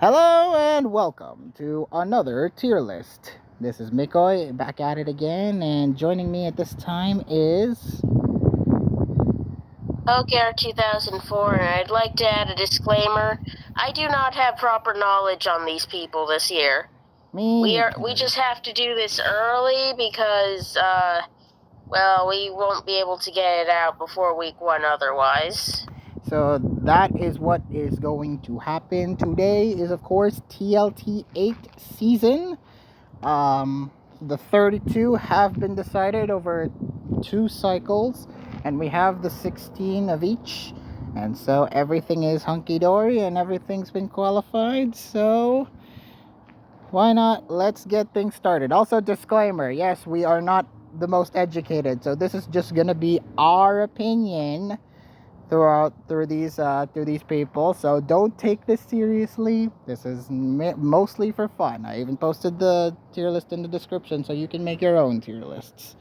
Hello and welcome to another tier list. This is Mikoy back at it again, and joining me at this time is. TLT 2004, and I'd like to add a disclaimer. I do not have proper knowledge on these people this year. Me. We just have to do this early because, we won't be able to get it out before week 1 otherwise. So that is what is going to happen. Today is, of course, TLT VIII season. The 32 have been decided over 2 cycles, and we have the 16 of each. And so everything is hunky-dory and everything's been qualified, so why not? Let's get things started. Also, disclaimer, yes, we are not the most educated, so this is just gonna be our opinion through these people, so don't take this seriously. This is mostly for fun. I even posted the tier list in the description, so you can make your own tier lists.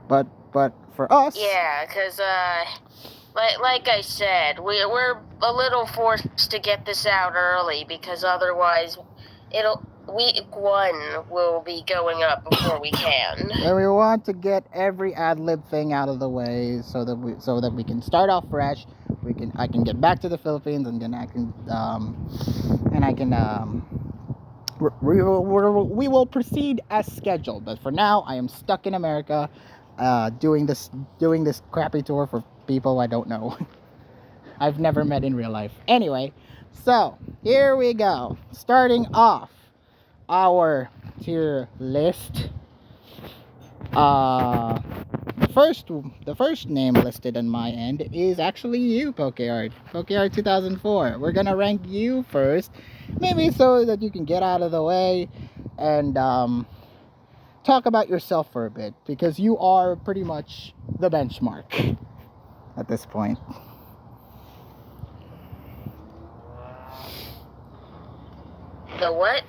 But for us, yeah, because like I said, we're a little forced to get this out early because otherwise week 1 will be going up before we can. And we want to get every ad lib thing out of the way so that we can start off fresh. I can get back to the Philippines, and then we will proceed as scheduled. But for now, I am stuck in America, doing this crappy tour for people I don't know. I've never met in real life. Anyway, so here we go. Starting off our tier list. The first name listed on my end is actually you, PokeArt. PokeArt 2004. We're gonna rank you first, maybe so that you can get out of the way and talk about yourself for a bit, because you are pretty much the benchmark at this point. The what?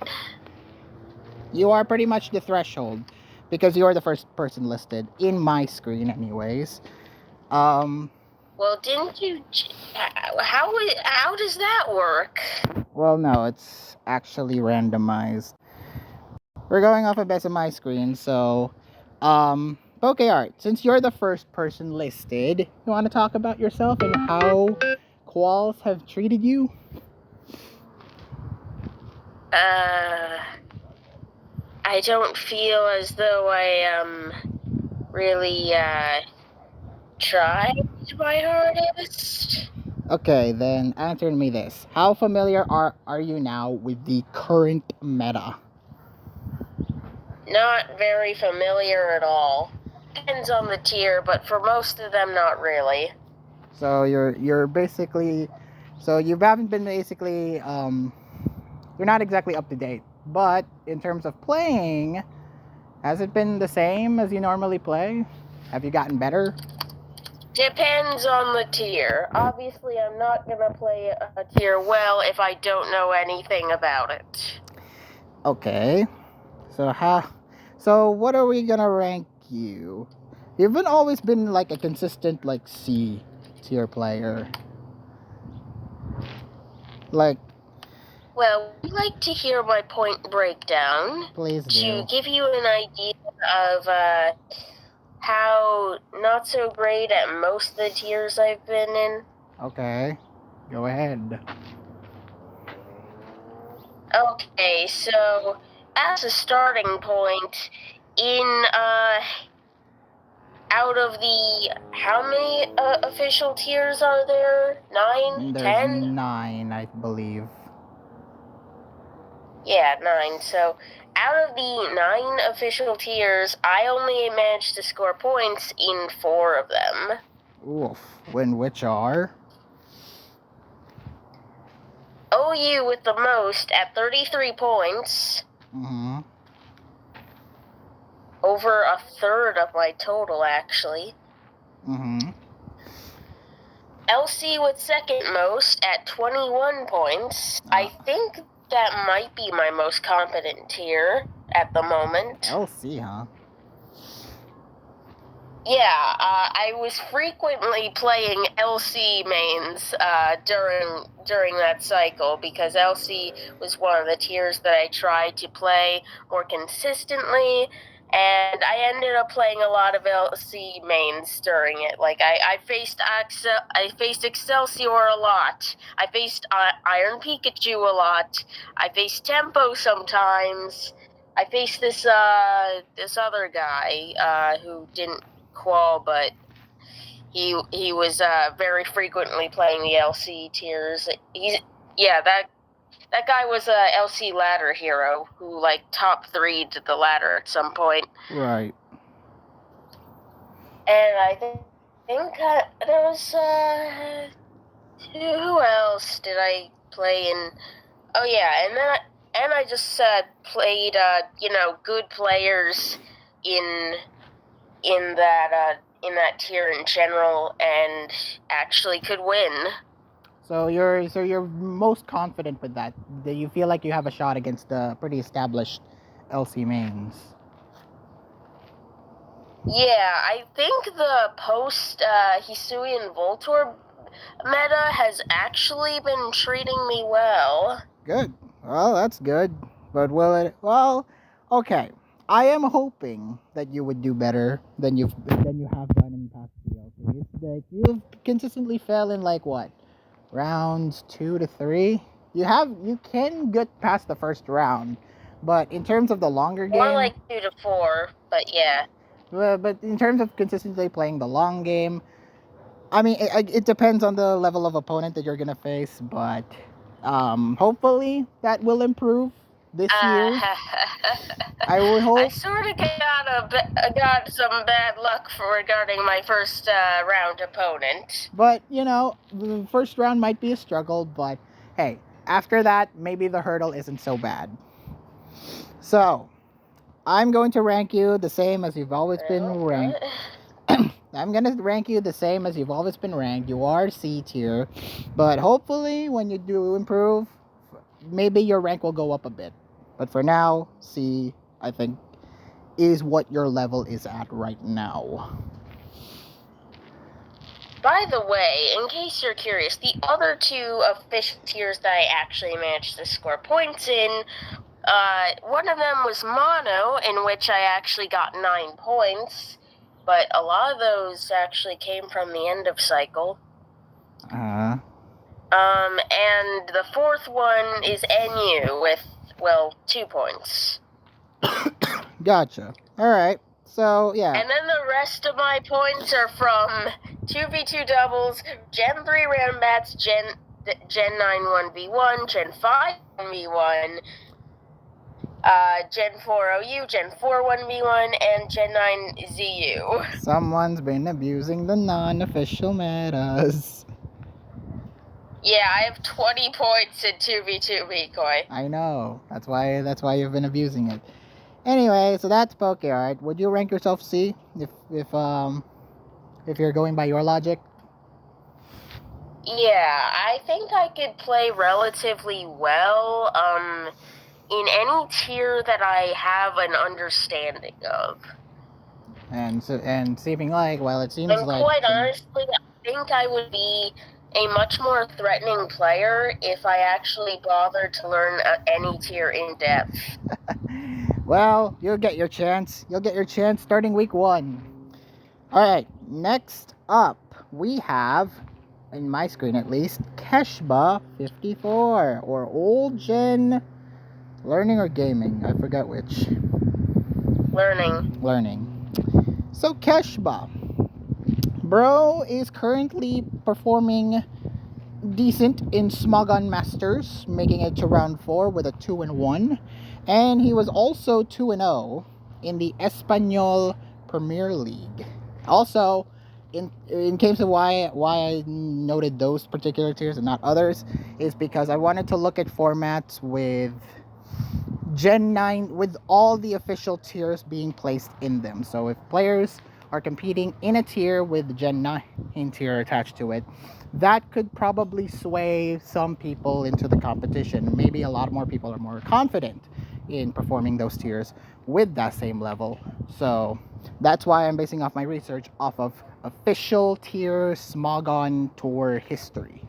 You are pretty much the threshold, because you are the first person listed in my screen anyways. Well, didn't you? How does that work? Well, no, it's actually randomized. We're going off of best of my screen, so PokeArt, since you're the first person listed, you want to talk about yourself and how quals have treated you? I don't feel as though I really tried my hardest. Okay, then answer me this. How familiar are you now with the current meta? Not very familiar at all. Depends on the tier, but for most of them, not really. So you're basically, so you haven't been basically you're not exactly up to date. But in terms of playing, has it been the same as you normally play? Have you gotten better? Depends on the tier. Obviously, I'm not gonna play a tier well if I don't know anything about it. Okay. So what are we gonna rank you? You've always been like a consistent like C tier player. Like, well, would you like to hear my point breakdown? Please do. To give you an idea of how not so great at most of the tiers I've been in. Okay, go ahead. Okay, so as a starting point, in out of the, how many official tiers are there? 9? There's 10? 9, I believe. Yeah, 9. So out of the 9 official tiers, I only managed to score points in 4 of them. Oof. Which are? OU with the most at 33 points. Mm-hmm. Over a third of my total, actually. Mm-hmm. LC with second most at 21 points. I think that might be my most competent tier at the moment. LC, huh? I was frequently playing LC mains during that cycle because LC was one of the tiers that I tried to play more consistently, and I ended up playing a lot of LC mains during it. Like I faced Excelsior a lot. I faced Iron Pikachu a lot. I faced Tempo sometimes. I faced this other guy who didn't qual, but he was very frequently playing the LC tiers. That guy was a LC ladder hero who like top 3'd the ladder at some point. Right. And I think there was who else did I play in? Oh yeah, and I just played good players in that tier in general and actually could win. So you're most confident with that. Do you feel like you have a shot against the pretty established LC mains? Yeah, I think the post Hisuian Voltorb meta has actually been treating me well. Good. Well, that's good. But will it? Well, okay. I am hoping that you would do better than you have done in past TLCs. That you've consistently fell in like what, rounds 2 to 3. You can get past the first round, but in terms of the longer game, more like 2 to 4. But yeah. But in terms of consistently playing the long game, I mean, it depends on the level of opponent that you're gonna face, but hopefully that will improve this year. I will hope. I sort of got some bad luck regarding my first round opponent. But the first round might be a struggle, but hey, after that, maybe the hurdle isn't so bad. So, I'm going to rank you the same as you've always been ranked. I'm going to rank you the same as you've always been ranked. You are C tier, but hopefully when you do improve, maybe your rank will go up a bit. But for now, C, I think, is what your level is at right now. By the way, in case you're curious, the other 2 official tiers that I actually managed to score points in, one of them was Mono, in which I actually got 9 points, but a lot of those actually came from the end of cycle. And the 4th one is NU with, 2 points. Gotcha. Alright, so yeah. And then the rest of my points are from 2v2 doubles, Gen 3 Rambats, Gen 9 1v1, Gen 5 1v1, Gen 4 OU, Gen 4 1v1, and Gen 9 ZU. Someone's been abusing the non-official metas. Yeah, I have 20 points in 2v2 Decoy. I know. That's why you've been abusing it. Anyway, so that's Pokeyard. Would you rank yourself C if you're going by your logic? Yeah, I think I could play relatively well in any tier that I have an understanding of. And seeming like, well, it seems like... quite honestly, I think I would be a much more threatening player if I actually bothered to learn any tier in depth. Well, you'll get your chance. You'll get your chance starting week 1. Alright, next up, we have, in my screen at least, Keshba 54, or Old Gen Learning or Gaming, I forgot which. Learning. So Keshba, bro is currently performing decent in Smogon Masters, making it to round 4 with a 2-1, and he was also 2-0 in the Espanyol Premier League. Also, in case of why I noted those particular tiers and not others, is because I wanted to look at formats with Gen 9, with all the official tiers being placed in them. So if players are competing in a tier with Gen 9 tier attached to it, that could probably sway some people into the competition. Maybe a lot more people are more confident in performing those tiers with that same level. So That's why I'm basing off my research off of official tier Smogon tour history.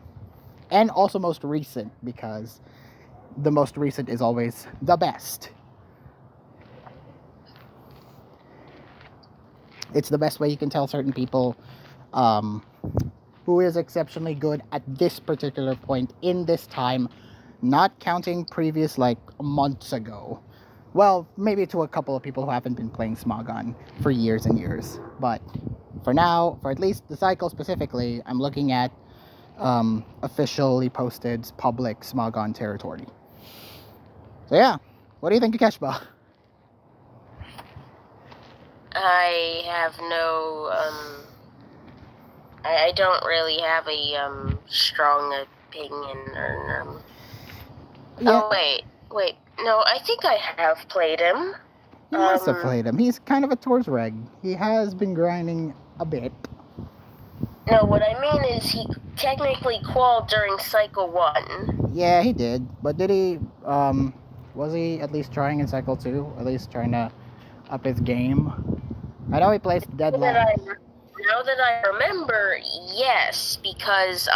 And also most recent, because the most recent is always the best. It's the best way you can tell certain people who is exceptionally good at this particular point in this time, not counting previous like months ago. Well, maybe to a couple of people who haven't been playing Smogon for years and years. But for now, for at least the cycle specifically, I'm looking at officially posted public Smogon territory. So yeah, what do you think of Keshba? I have no, I don't really have a, strong opinion or, Yeah, Oh, wait, no, I think I have played him. you must have played him. He's kind of a Tours reg. He has been grinding a bit. No, what I mean is he technically qualified during Cycle 1. Yeah, he did. But did he, was he at least trying in Cycle 2? At least trying to up his game? I know he plays Deadline. Now that I remember, yes, because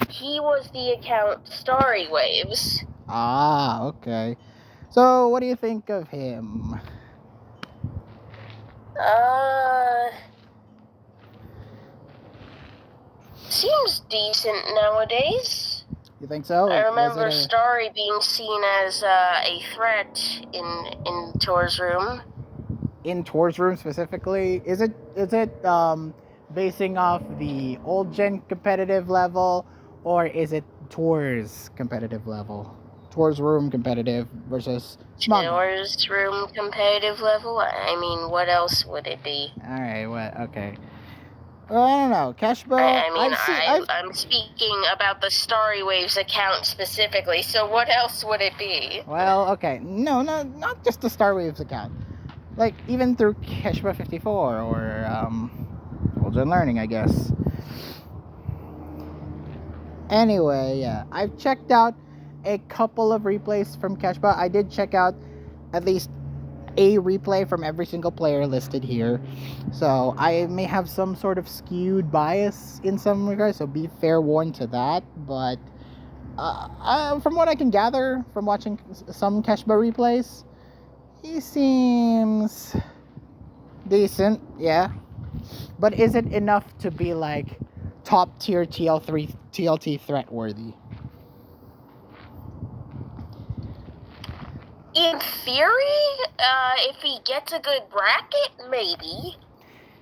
he was the account Starry Waves. Ah, okay. So, what do you think of him? Seems decent nowadays. You think so? I remember Starry being seen as a threat in Tor's room. In Tor's room specifically, is it basing off the old gen competitive level, or is it Tor's competitive level? Tor's room competitive versus Smogon. Tor's room competitive level? I mean, what else would it be? Alright, what? Okay. Well, I don't know. Keshba. I'm speaking about the Starry Waves account specifically, so what else would it be? Well, okay. No, not just the Star Waves account. Like, even through Keshba 54 or, Old Gen Learning, I guess. Anyway, yeah. I've checked out a couple of replays from Keshba. I did check out at least a replay from every single player listed here, so I may have some sort of skewed bias in some regards, so be fair warned to that. But from what I can gather from watching some Keshba replays, he seems decent, yeah. But is it enough to be like top tier TLT threat worthy? In theory, if he gets a good bracket, maybe.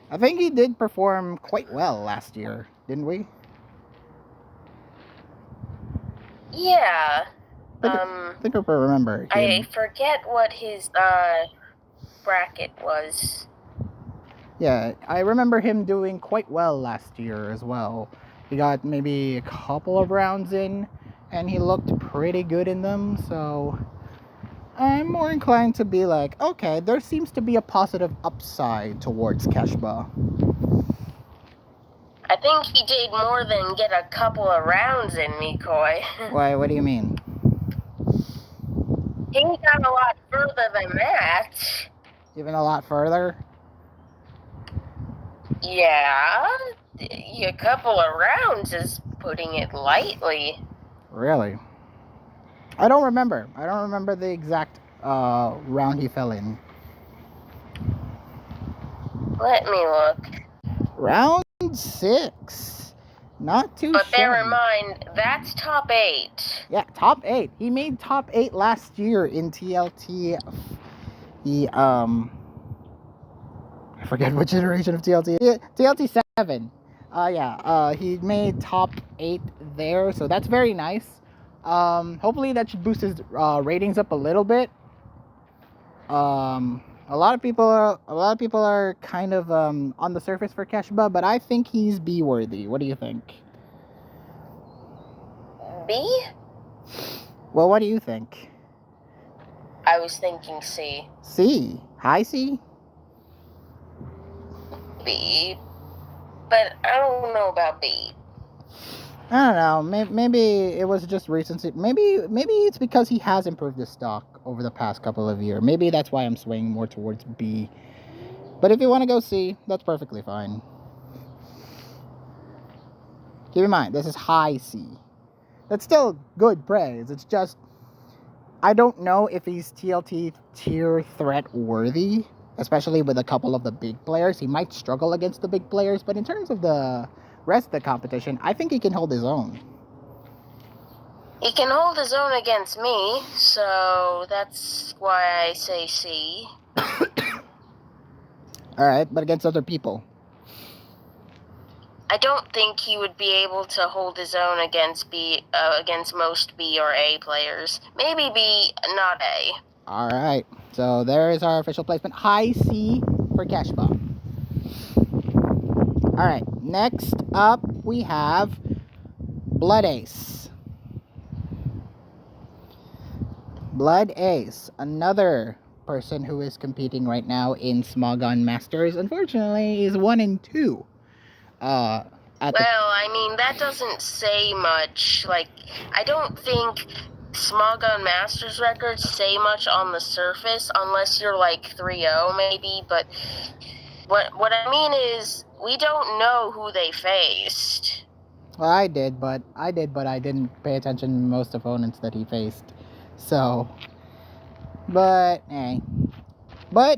I think he did perform quite well last year, didn't we? Yeah. I think I remember him. I forget what his bracket was. Yeah, I remember him doing quite well last year as well. He got maybe a couple of rounds in, and he looked pretty good in them, so I'm more inclined to be like, okay, there seems to be a positive upside towards Keshba. I think he did more than get a couple of rounds in, Mikoi. Why, what do you mean? He got a lot further than that. Even a lot further? Yeah, a couple of rounds is putting it lightly. Really? I don't remember. I don't remember the exact round he fell in. Let me look. Round 6. Not too But bear shabby. in mind, that's top 8. Yeah, top 8. He made top 8 last year in TLT. He, I forget which iteration of TLT. TLT 7. He made top 8 there, so that's very nice. Hopefully that should boost his ratings up a little bit. A lot of people are kind of on the surface for Keshba, but I think he's B worthy. What do you think? B? Well, what do you think? I was thinking C. C. High C? B. But I don't know about B. I don't know. Maybe it was just recency. Maybe it's because he has improved his stock over the past couple of years. Maybe that's why I'm swaying more towards B. But if you want to go C, that's perfectly fine. Keep in mind, this is high C. That's still good praise. It's just, I don't know if he's TLT tier threat worthy, especially with a couple of the big players. He might struggle against the big players, but in terms of the rest of the competition, I think he can hold his own. He can hold his own against me, so that's why I say C. Alright, but against other people. I don't think he would be able to hold his own against most B or A players. Maybe B, not A. Alright, so there is our official placement. High C for Keshba. Alright, next up we have Blood Ace. Blood Ace, another person who is competing right now in Small Gun Masters. Unfortunately, is 1 and 2. I mean, that doesn't say much. Like, I don't think Small Gun Masters records say much on the surface, unless you're like 3-0 maybe, but what I mean is, we don't know who they faced. Well, I did, but I didn't pay attention to most opponents that he faced. So, but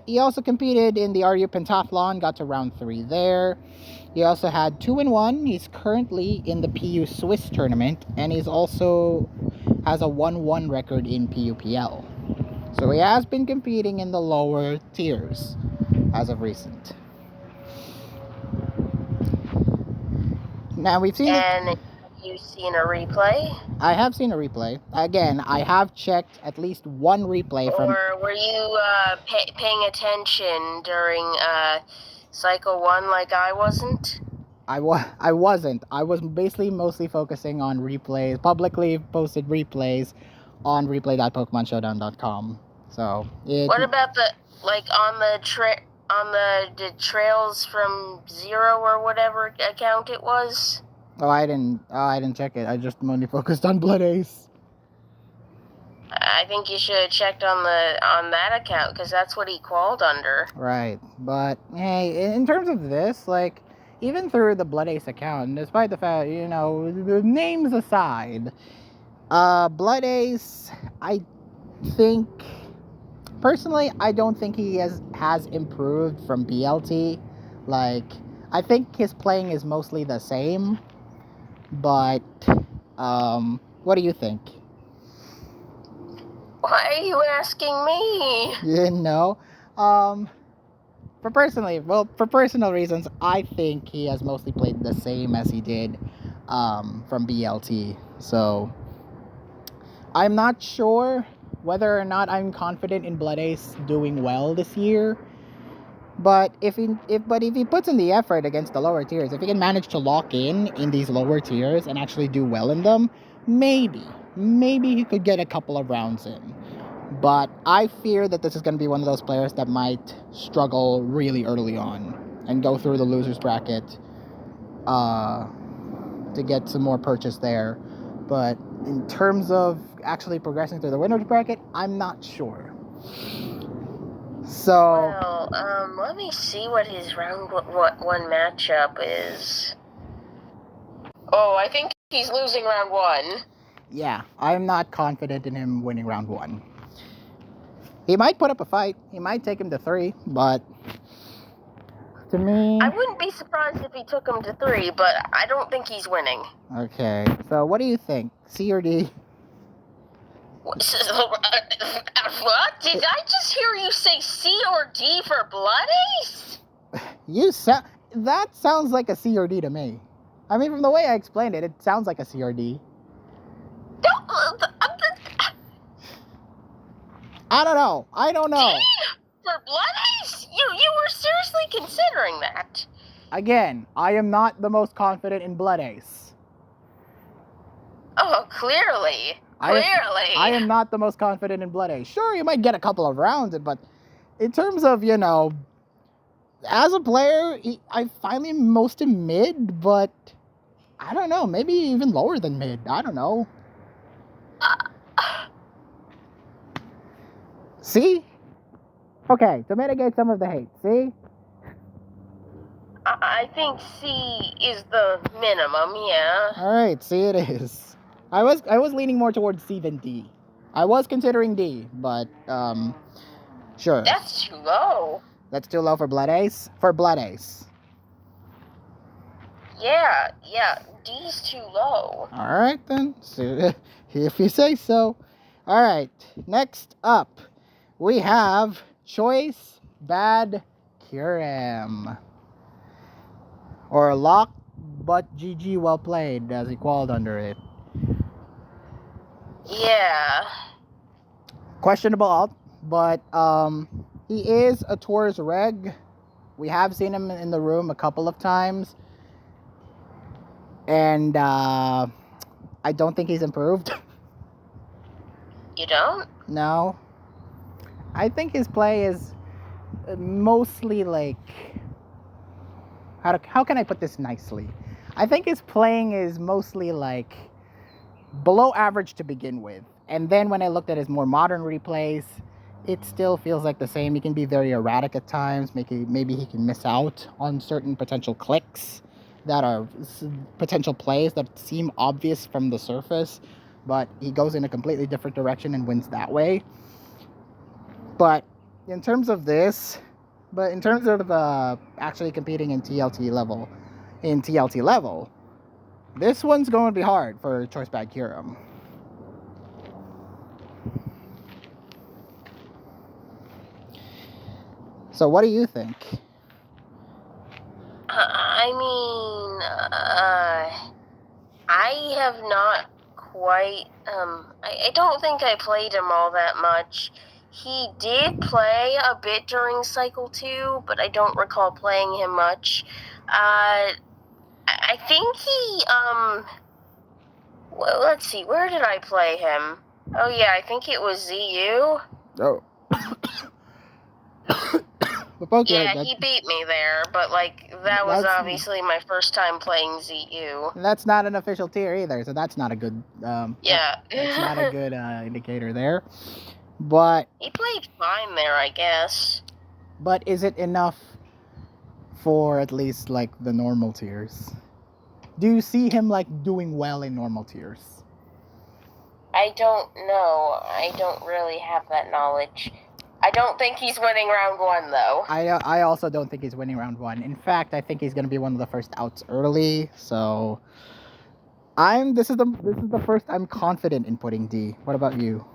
he also competed in the RU Pentathlon, got to round 3 there. He also had 2-1. He's currently in the PU Swiss tournament, and he's also has a 1-1 record in PUPL. So he has been competing in the lower tiers as of recent. Now we've seen. And have you seen a replay? I have seen a replay. Again, I have checked at least one replay from. Or were you paying attention during cycle 1 like I wasn't? I wasn't. I was basically mostly focusing on replays, publicly posted replays on replay.pokemonshowdown.com. So what about the on the trails from 0 or whatever account it was? I didn't check it. I just only focused on Blood Ace. I think you should have checked on that account, because that's what he qualified under. Right, but hey, in terms of this, like, even through the Blood Ace account, despite the fact, the names aside, Blood Ace, I think, personally, I don't think he has improved from BLT. Like, I think his playing is mostly the same, but, what do you think? Why are you asking me? You didn't know? For personal reasons, I think he has mostly played the same as he did from BLT. So I'm not sure whether or not I'm confident in Blood Ace doing well this year. But if he puts in the effort against the lower tiers, if he can manage to lock in these lower tiers and actually do well in them, maybe he could get a couple of rounds in. But I fear that this is going to be one of those players that might struggle really early on and go through the losers bracket to get some more purchase there. But in terms of actually progressing through the winners bracket, I'm not sure. So, well, let me see what his round one matchup is. Oh, I think he's losing round 1. Yeah, I'm not confident in him winning round 1. He might put up a fight. He might take him to 3, but to me, I wouldn't be surprised if he took him to 3, but I don't think he's winning. Okay, so what do you think? C or D? What? Did I just hear you say C or D for Blood Ace? That sounds like a C or D to me. I mean, from the way I explained it, it sounds like a C or D. I don't know. D for Blood Ace? You were seriously considering that? Again, I am not the most confident in Blood Ace. Oh, clearly. I am not the most confident in Blood Ace. Sure, you might get a couple of rounds, but in terms of, as a player, I find him most in mid, but I don't know, maybe even lower than mid. I don't know. See? Okay, to mitigate some of the hate, see? think C is the minimum, yeah. Alright, C it is. I was leaning more towards C than D. I was considering D, but sure. That's too low. That's too low for Blood Ace? For Blood Ace. Yeah, D's too low. Alright then. So, if you say so. Alright, next up we have Choice Bad Kiram. Or Lock but GG well played, as he called under it. Yeah. Questionable alt, but he is a Taurus reg. We have seen him in the room a couple of times. And I don't think he's improved. You don't? No. I think his play is mostly like... How can I put this nicely? I think his playing is mostly like below average to begin with. And then when I looked at his more modern replays, it still feels like the same. He can be very erratic at times. Maybe he can miss out on certain potential clicks that are potential plays that seem obvious from the surface, but he goes in a completely different direction and wins that way. But in terms of this, actually competing in TLT level, this one's going to be hard for Choice Bad Kiram. So what do you think? I have not quite, I don't think I played him all that much. He did play a bit during Cycle 2, but I don't recall playing him much. I think he, well, let's see, where did I play him? Oh yeah, I think it was ZU. Oh. Yeah, he beat me there, but like that was obviously my first time playing ZU. That's not an official tier either, so that's not a good yeah. That's not a good indicator there. But he played fine there, I guess. But is it enough for at least like the normal tiers? Do you see him like doing well in normal tiers? I don't know. I don't really have that knowledge. I don't think he's winning round 1 though. I also don't think he's winning round 1. In fact, I think he's going to be one of the first outs early. So this is the first I'm confident in putting D. What about you?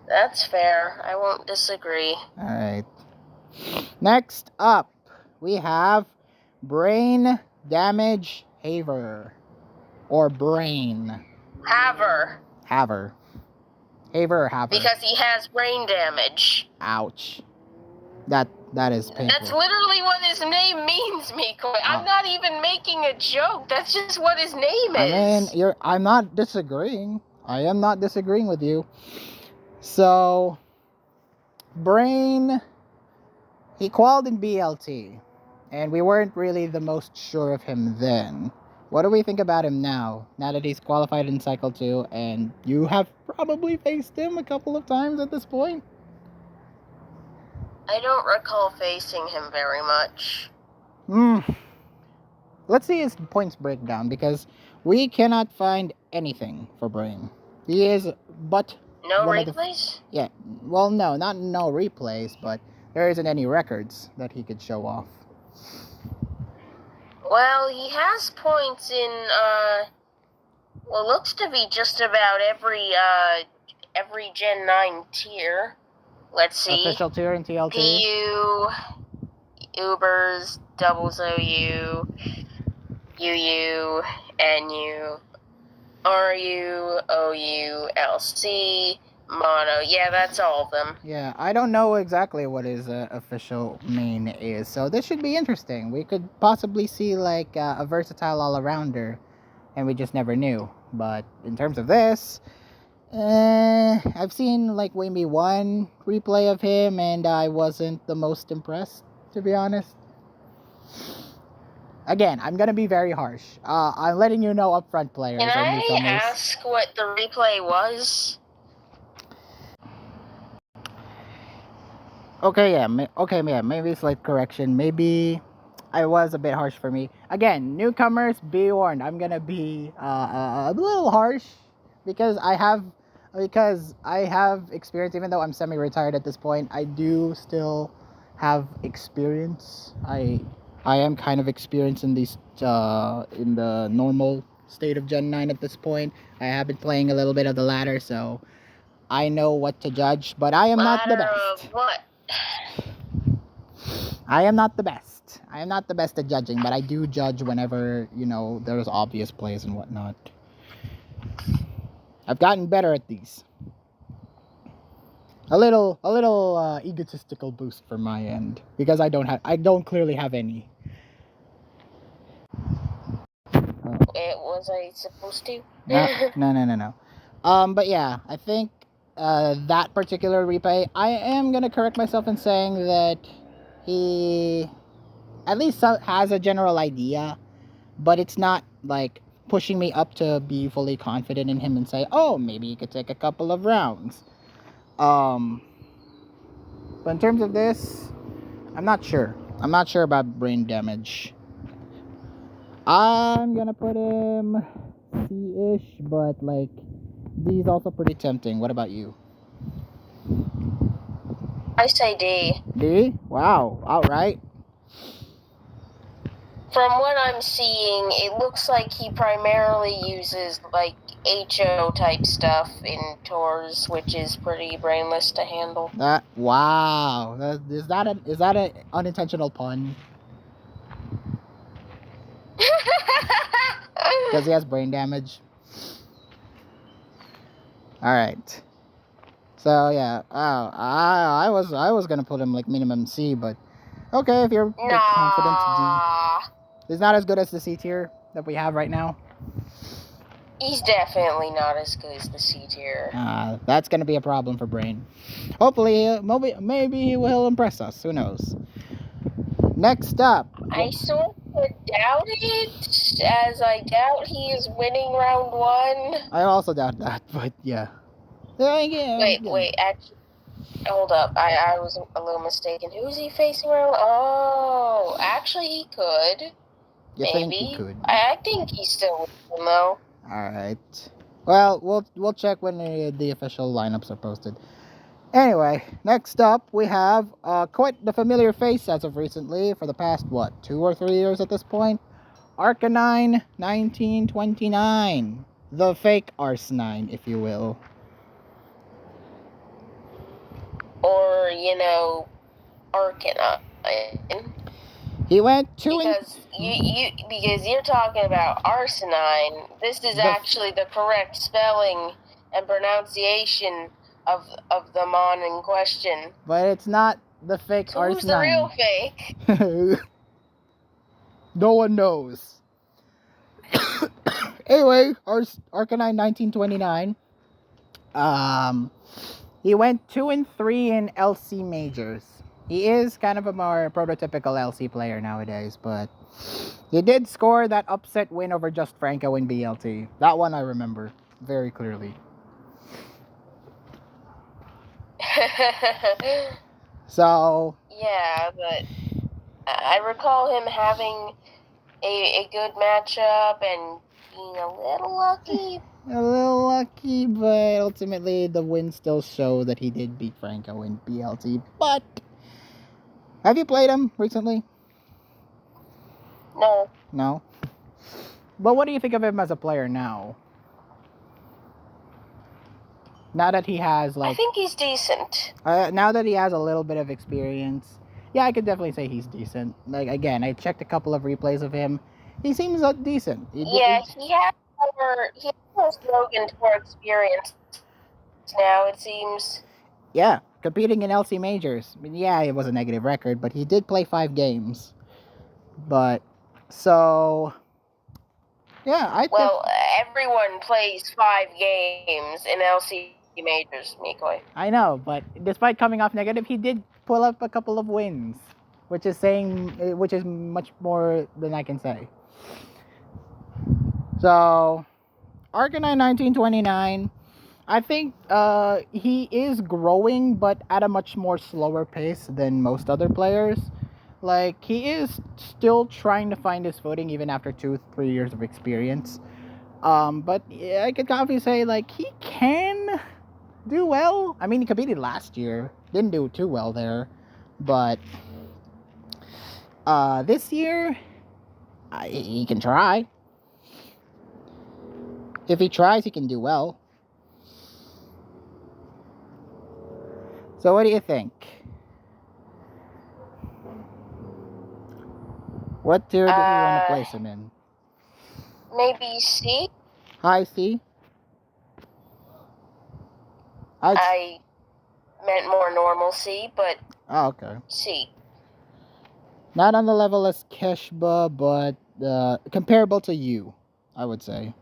That's fair. I won't disagree. All right. Next up, we have Brain Damage Haver. Or Brain. Haver. Haver. Haver or Haver? Because he has brain damage. Ouch. That is painful. That's literally what his name means, Miko. I'm not even making a joke. That's just what his name is. I mean, I'm not disagreeing. I am not disagreeing with you. So, Brain, he qualified in BLT, and we weren't really the most sure of him then. What do we think about him now that he's qualified in Cycle 2, and you have probably faced him a couple of times at this point? I don't recall facing him very much. Let's see his points breakdown, because we cannot find anything for Brain. He is but... No replays? Yeah, well, no, not no replays, but there isn't any records that he could show off. Well, he has points in, well, looks to be just about every Gen 9 tier. Let's see. Official tier in TLT? PU, Ubers, Doubles OU, UU, NU, RU, OU, LC, Mono. Yeah, that's all of them. Yeah, I don't know exactly what his official main is, so this should be interesting. We could possibly see like a versatile all-arounder, and we just never knew. But in terms of this, I've seen like maybe one replay of him, and I wasn't the most impressed, to be honest. Again, I'm gonna be very harsh. I'm letting you know upfront, players. Can I ask what the replay was? Okay, yeah, maybe slight correction. Maybe I was a bit harsh for me. Again, newcomers, be warned. I'm gonna be a little harsh because I have experience. Even though I'm semi-retired at this point, I do still have experience. I am kind of experienced in these in the normal state of Gen 9 at this point. I have been playing a little bit of the ladder, so I know what to judge. But I am not the Ladder of best. what? I am not the best. I am not the best at judging, but I do judge whenever, there's obvious plays and whatnot. I've gotten better at these. A little egotistical boost from my end because I don't clearly have any. Was I supposed to? No. But yeah, I think that particular replay, I am gonna correct myself in saying that he at least has a general idea, but it's not like pushing me up to be fully confident in him and say, oh, maybe he could take a couple of rounds. But in terms of this, I'm not sure. I'm not sure about brain damage. I'm gonna put him C-ish, but like D's also pretty tempting. What about you? I say D. D? Wow. Alright. From what I'm seeing, it looks like he primarily uses like HO type stuff in tours, which is pretty brainless to handle. Wow. Is that an unintentional pun? Because he has brain damage. Alright. So yeah. I was gonna put him like minimum C, but okay, if you're confident, D. He's not as good as the C tier that we have right now. He's definitely not as good as the C tier. That's gonna be a problem for Brain. Hopefully, maybe he will impress us. Who knows? Next up. I sort of doubt it, as I doubt he is winning round 1. I also doubt that, but yeah. Wait, actually, hold up. I was a little mistaken. Who is he facing round? Oh, actually he could. You Maybe. think he could? I think he's still winning, though. Alright. Well, we'll check when the official lineups are posted. Anyway, next up we have quite the familiar face as of recently for the past, 2 or 3 years at this point? Arcanine 1929. The fake Arsenine, if you will. Or, Arcanine. He went 2 because because you're talking about Arsenine. This is actually the correct spelling and pronunciation of the mon in question. But it's not the fake so Arsenine. Who's the real fake? No one knows. Anyway, Arcanine 1929. He went 2 and 3 in LC majors. He is kind of a more prototypical LC player nowadays, but he did score that upset win over Just Franco in BLT. That one I remember very clearly. So yeah, but I recall him having a good matchup and being a little lucky. A little lucky, but ultimately the win still show that he did beat Franco in BLT. But have you played him recently? No. But what do you think of him as a player now? Now that he has I think he's decent. Now that he has a little bit of experience, yeah, I could definitely say he's decent. Like again, I checked a couple of replays of him. He seems decent. He has more slogan for experience now, it seems. Yeah, competing in LC majors. I mean, yeah, it was a negative record, but he did play 5 games. But so yeah, everyone plays 5 games in LC majors, Mikoi. I know, but despite coming off negative, he did pull up a couple of wins, which is much more than I can say. So, Arcanine 1929, I think he is growing, but at a much more slower pace than most other players. Like, he is still trying to find his footing even after 2-3 years of experience. But yeah, I could confidently say, like, he can do well. I mean, he competed last year. Didn't do too well there. But this year, he can try. If he tries, he can do well. So what do you think? What tier do you want to place him in? Maybe C? High C? I meant more normal C, but Oh, okay. C. Not on the level as Keshba, but comparable to you, I would say.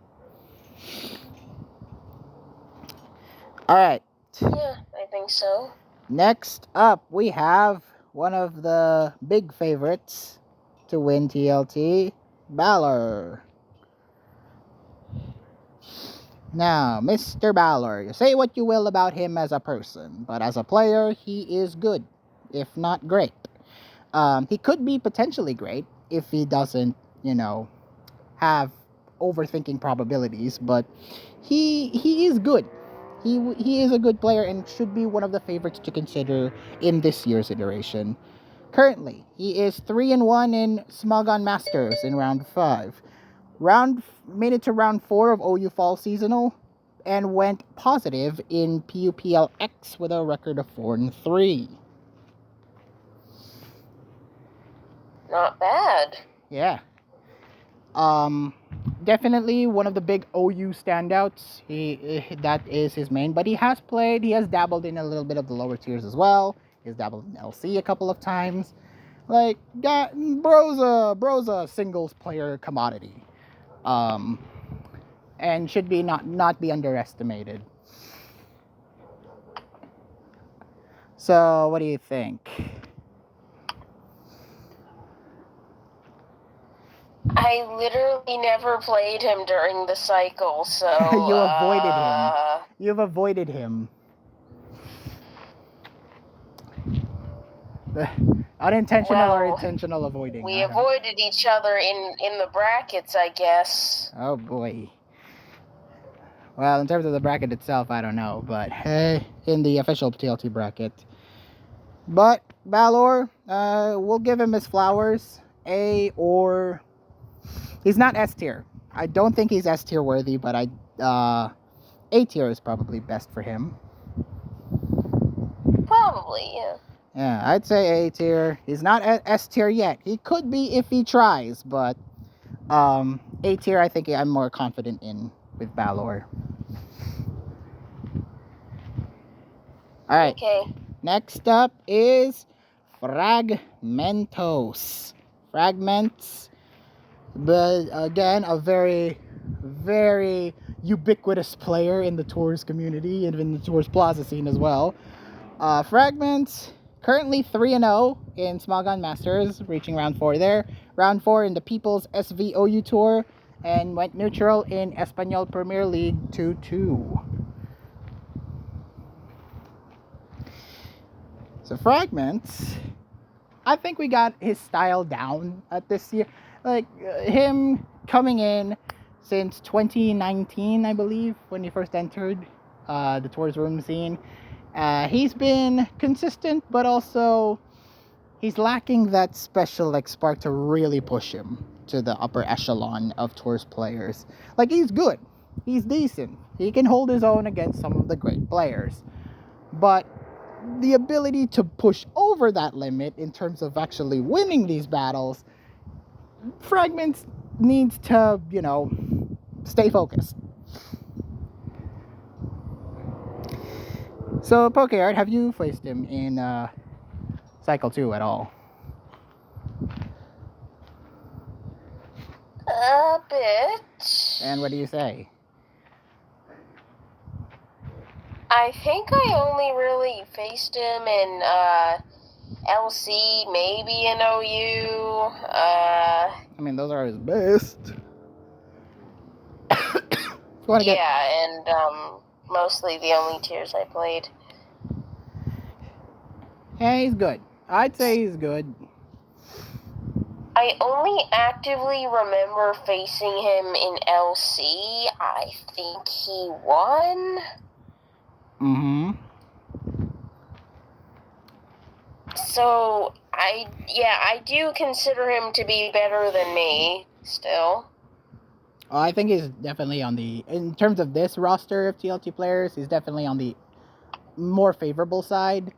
Alright. Yeah, I think so. Next up, we have one of the big favorites to win TLT, Balor. Now, Mr. Balor, you say what you will about him as a person, but as a player, he is good, if not great. He could be potentially great if he doesn't, have overthinking probabilities, but he is good. He is a good player and should be one of the favorites to consider in this year's iteration. Currently, he is 3-1 in Smogon Masters in round 5. Made it to round 4 of OU Fall Seasonal and went positive in PUPLX with a record of 4-3. Not bad. Yeah. Definitely one of the big OU standouts. That is his main, but he has dabbled in a little bit of the lower tiers as well. He's dabbled in LC a couple of times. Like, bro's a singles player commodity. And should be not be underestimated. So, what do you think? I literally never played him during the cycle, so... You avoided him. You've avoided him. Unintentional or intentional avoiding? We avoided each other in the brackets, I guess. Oh boy. Well, in terms of the bracket itself, I don't know, but hey, in the official TLT bracket. But Balor, we'll give him his flowers. He's not S tier. I don't think he's S tier worthy, but A tier is probably best for him. Probably, yeah. Yeah, I'd say A tier. He's not S tier yet. He could be if he tries, but A tier I think I'm more confident in with Balor. Alright. Okay. Next up is Fragmentos. Fragments, but again, a very, very ubiquitous player in the Tours community and in the Tours Plaza scene as well. Fragments, currently 3-0 in Smogon Masters, reaching round 4 there. Round 4 in the People's SVOU Tour, and went neutral in Espanol Premier League 2-2. So Fragments, I think we got his style down at this year. Like, him coming in since 2019, I believe, when he first entered the Tours room scene. He's been consistent, but also he's lacking that special spark to really push him to the upper echelon of Tours players. Like, he's good. He's decent. He can hold his own against some of the great players. But the ability to push over that limit in terms of actually winning these battles, Fragments needs to, stay focused. So, PokeArt, have you placed him in Cycle 2 at all? A bit. And what do you say? I think I only really faced him in LC, maybe in OU. I mean, those are his best. And mostly the only tiers I played. Yeah, he's good. I'd say he's good. I only actively remember facing him in LC. I think he won. Mm-hmm. So, I do consider him to be better than me, still. I think he's definitely on the, in terms of this roster of TLT players, he's definitely on the more favorable side.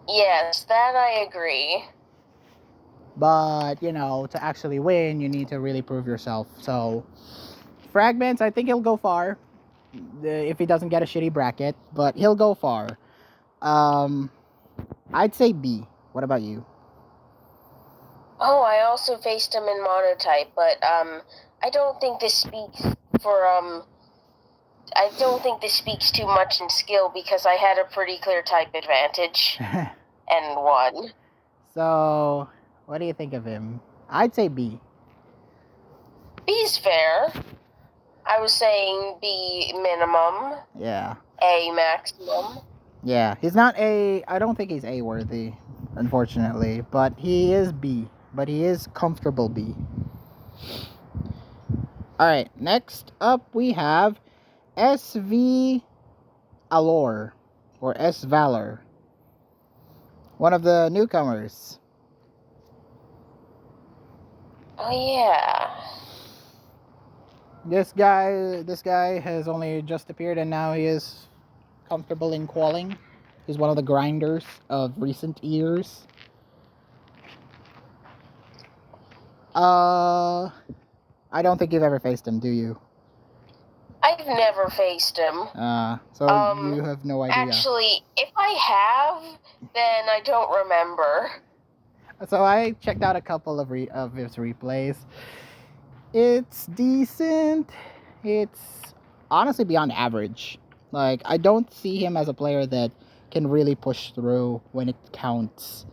Yes, that I agree. But, you know, to actually win, you need to really prove yourself. So, Fragments, I think he'll go far. If he doesn't get a shitty bracket, but he'll go far. I'd say B. What about you? Oh, I also faced him in monotype, but I don't think this speaks for I don't think this speaks too much in skill because I had a pretty clear type advantage and won. So, what do you think of him? I'd say B. B's fair. I was saying B minimum, Yeah. A maximum. Yeah, he's not A. I don't think he's A worthy, unfortunately. But he is B. But he is comfortable B. Alright, next up we have SV Alor. Or S Valor. One of the newcomers. Oh yeah. This guy has only just appeared and now he is comfortable in qualing. He's one of the grinders of recent years. I don't think you've ever faced him, do you? I've never faced him. So you have no idea. Actually, if I have, then I don't remember. So I checked out a couple of his replays. It's decent. It's honestly beyond average. Like, I don't see him as a player that can really push through when it counts.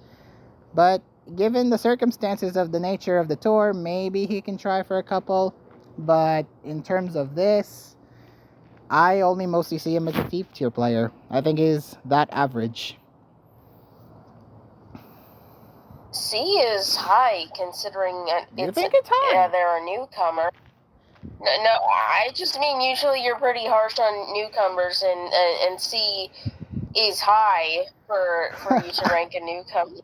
But given the circumstances of the nature of the tour, maybe he can try for a couple. But in terms of this, I only mostly see him as a thief tier player. I think he's that average. C is high considering You think it's high? they're a newcomer. No, I just mean usually you're pretty harsh on newcomers, and C is high for you to rank a newcomer.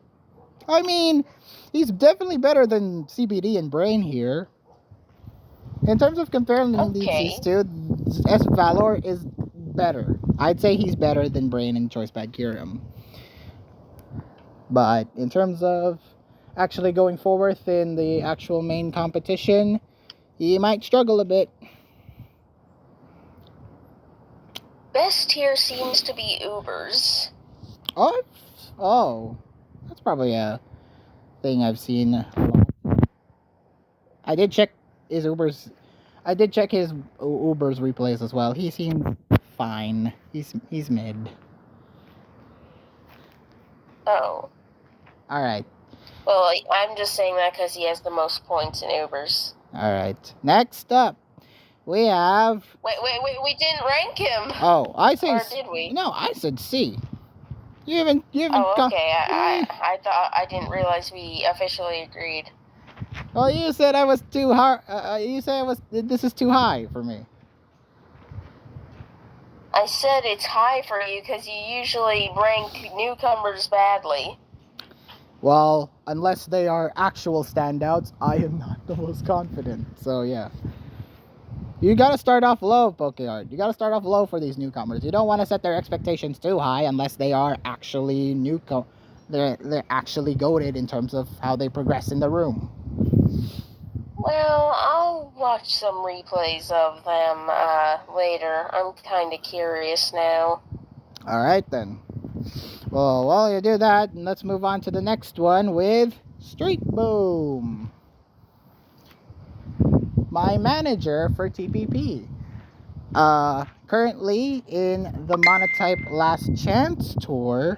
I mean, he's definitely better than CBD and Brain here. In terms of comparing these two, S Valor is better. I'd say he's better than Brain and Choicebad Kirim. But in terms of actually going forward in the actual main competition, he might struggle a bit. Best here seems to be Ubers. Oh, that's probably a thing I've seen a lot. I did check his Uber's replays as well. He seemed fine. He's mid. Oh. Alright. Well, I'm just saying that because he has the most points in Ubers. Alright. Next up, we have... Wait, we didn't rank him. Oh, I say... Or did we? No, I said C. You haven't Oh, okay. I didn't realize we officially agreed. Well, you said I was too hard. You said this is too high for me. I said it's high for you because you usually rank newcomers badly. Well, unless they are actual standouts, I am not the most confident. So, yeah. You gotta start off low, PokeArt. You gotta start off low for these newcomers. You don't want to set their expectations too high unless they are actually they're actually goated in terms of how they progress in the room. Well, I'll watch some replays of them later. I'm kind of curious now. Alright then. Well, while you do that, let's move on to the next one with Street Boom. My manager for TPP. Currently in the Monotype Last Chance Tour,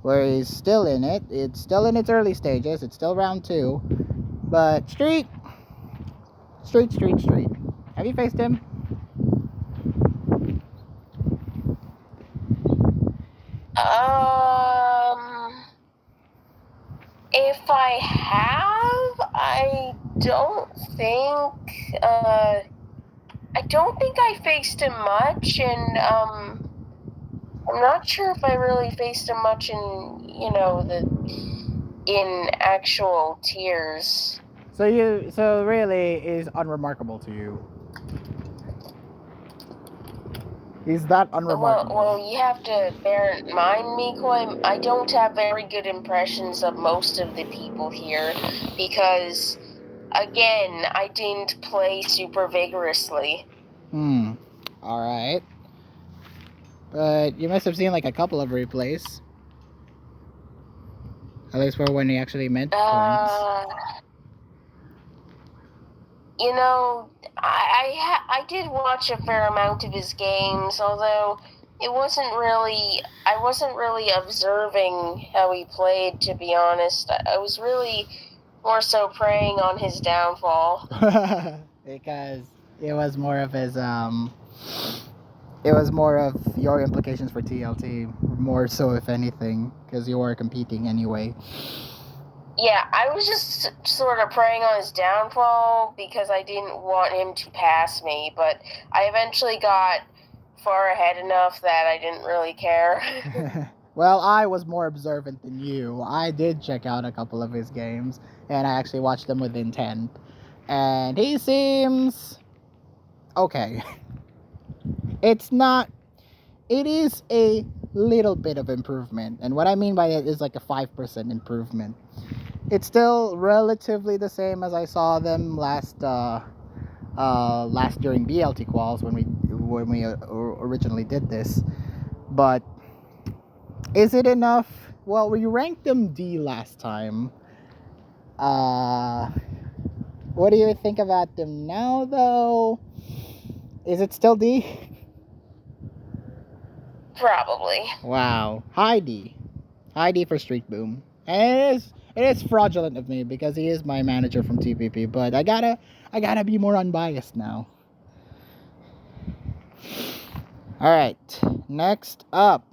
where he's still in it. It's still in its early stages. It's still round 2. But Street. Have you faced him? If I have. I don't think. I don't think I faced him much, and I'm not sure if I really faced him much in actual tiers. So really is unremarkable to you. He's that unremarkable. Well, you have to bear in mind, Miko, I don't have very good impressions of most of the people here because, again, I didn't play super vigorously. Alright. But you must have seen like a couple of replays. At least for when he actually meant points. You know, I did watch a fair amount of his games, although I wasn't really observing how he played, to be honest. I was really more so preying on his downfall. Because it was more of his it was more of your implications for TLT, more so if anything, because you were competing anyway. Yeah, I was just sort of preying on his downfall because I didn't want him to pass me, but I eventually got far ahead enough that I didn't really care. Well, I was more observant than you. I did check out a couple of his games, and I actually watched them with intent. And he seems okay. It's not. It is a little bit of improvement, and what I mean by it is like a 5% improvement. It's still relatively the same as I saw them last during BLT quals when we originally did this. But is it enough? Well, we ranked them D last time. What do you think about them now, though? Is it still D? Probably. Wow, high D for Street Boom, and it is fraudulent of me because he is my manager from TPP. But I gotta be more unbiased now. All right, next up.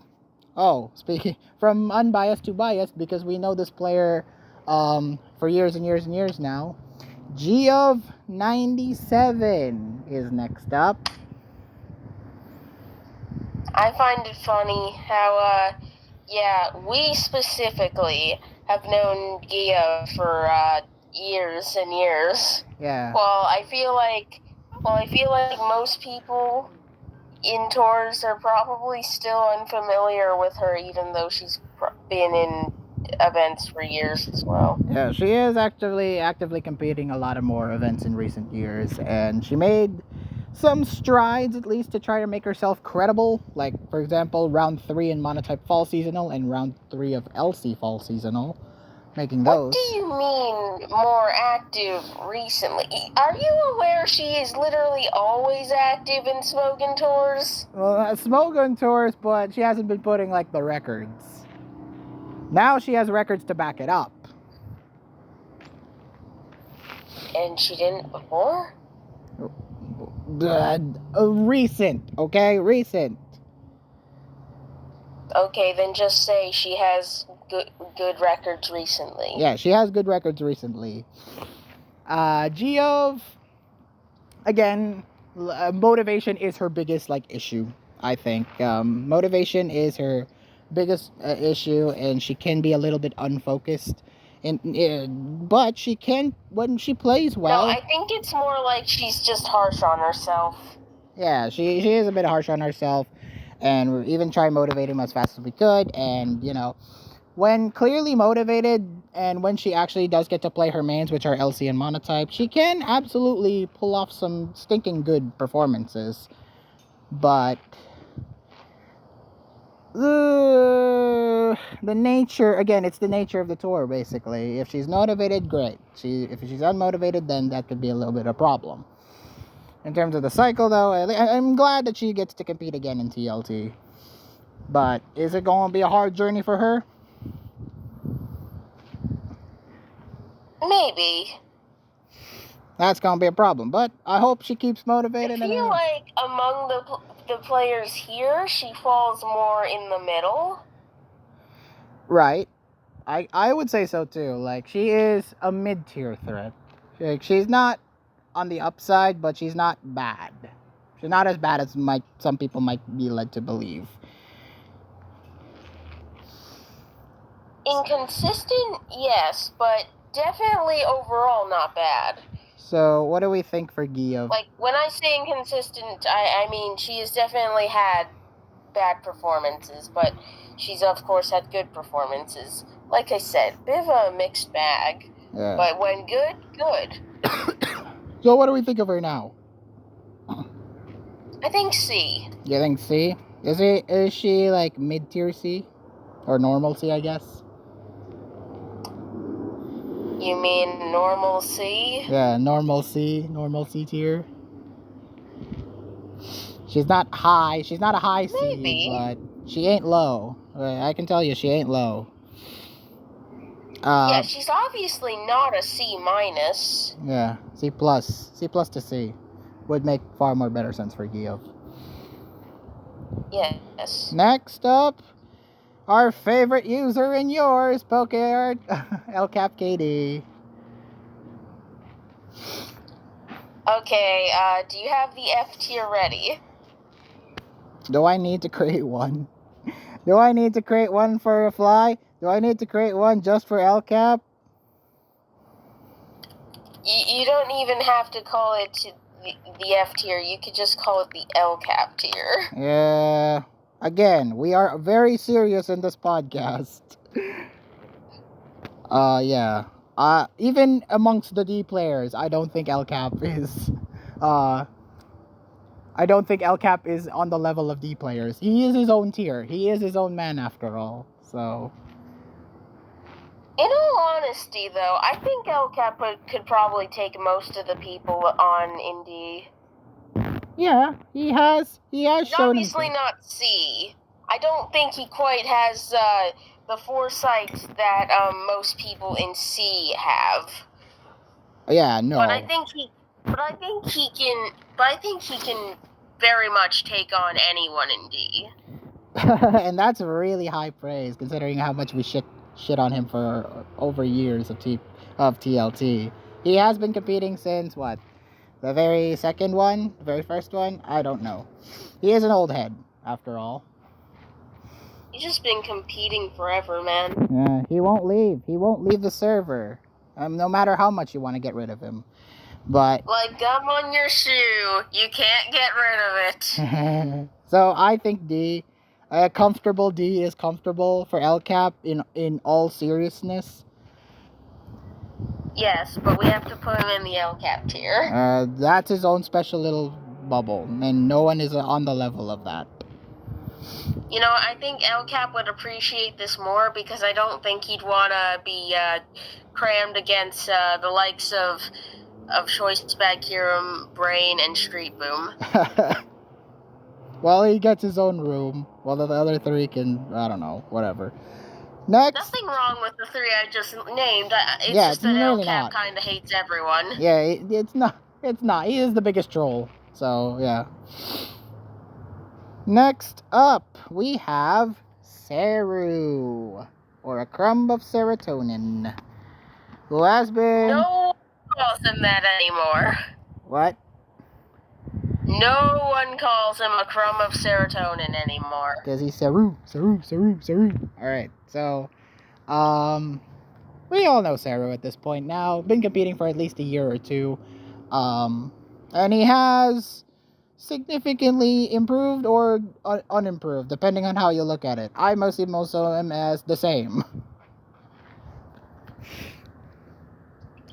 Oh, speaking from unbiased to biased, because we know this player for years and years and years now. Geov 97 is next up. I find it funny how, we specifically have known Gia for years and years. Yeah. Well, I feel like most people in tours are probably still unfamiliar with her, even though she's been in events for years as well. Yeah, she is actively competing a lot of more events in recent years, and she made some strides at least to try to make herself credible. Like, for example, round 3 in Monotype Fall Seasonal and round 3 of LC Fall Seasonal. Making those. What do you mean more active recently? Are you aware she is literally always active in Smogon Tours? Well, Smogon Tours, but she hasn't been putting like the records. Now she has records to back it up. And she didn't before? Recent, okay? Recent. Okay, then just say she has good records recently. Yeah, she has good records recently. Geov, again, motivation is her biggest issue. I think motivation is her biggest issue, and she can be a little bit unfocused. But she can when she plays well. No, I think it's more like she's just harsh on herself. Yeah, she is a bit harsh on herself, and we even try motivating as fast as we could. And when clearly motivated, and when she actually does get to play her mains, which are LC and Monotype, she can absolutely pull off some stinking good performances. But the nature, again, it's the nature of the tour, basically. If she's motivated, great. If she's unmotivated, then that could be a little bit of a problem. In terms of the cycle, though, I'm glad that she gets to compete again in TLT. But is it going to be a hard journey for her? Maybe. That's going to be a problem. But I hope she keeps motivated. I feel like among the players here, she falls more in the middle. Right. I would say so too. Like, she is a mid-tier threat. Like, she's not on the upside, but she's not bad. She's not as bad as some people might be led to believe. Inconsistent, yes, but definitely overall not bad. So, what do we think for Gio? Like, when I say inconsistent, I mean she has definitely had bad performances, but she's of course had good performances. Like I said, bit of a mixed bag. Yeah. But when good, good. So, what do we think of her now? I think C. You think C? Is she like mid-tier C? Or normal C, I guess? You mean normal C? Yeah, normal C tier. She's not high. She's not a high Maybe. C, but she ain't low. I can tell you, she ain't low. Yeah, she's obviously not a C minus. Yeah, C plus to C would make far more better sense for Gio. Yes. Next up, our favorite user and yours, Pokeart, LCap KD. Okay, do you have the F tier ready? Do I need to create one? Do I need to create one for a fly? Do I need to create one just for LCap? You don't even have to call it the F tier. You could just call it the L cap tier. Yeah. Again, we are very serious in this podcast. Yeah. Even amongst the D players, I don't think LCap is I don't think LCap is on the level of D players. He is his own tier. He is his own man after all. So, in all honesty, though, I think L cap could probably take most of the people on in D. yeah, he has He's shown obviously himself. not C. I don't think he quite has the foresight that most people in C have. Yeah, no. But I think he can very much take on anyone in D. And that's really high praise considering how much we shit on him for over years of TLT. He has been competing since what? The very second one? The very first one? I don't know. He is an old head, after all. He's just been competing forever, man. Yeah, he won't leave. He won't leave the server. No matter how much you want to get rid of him. But like gum on your shoe, you can't get rid of it. So I think D, a comfortable D is comfortable for LCap in all seriousness. Yes, but we have to put him in the L cap tier. That's his own special little bubble, and no one is on the level of that. You know, I think L cap would appreciate this more because I don't think he'd want to be crammed against the likes of Choice Bag Hero, Brain, and Street Boom. Well, he gets his own room, while the other three can, I don't know, whatever. Next. Nothing wrong with the three I just named. It's just that really LCap kind of hates everyone. Yeah, it's not. It's not. He is the biggest troll. So, yeah. Next up, we have Seru, or a crumb of serotonin, who has been... No one calls him that anymore. What? No one calls him a crumb of serotonin anymore. Because he's Seru. Alright, so, we all know Seru at this point now. Been competing for at least a year or two. And he has significantly improved or unimproved, depending on how you look at it. I mostly know him as the same.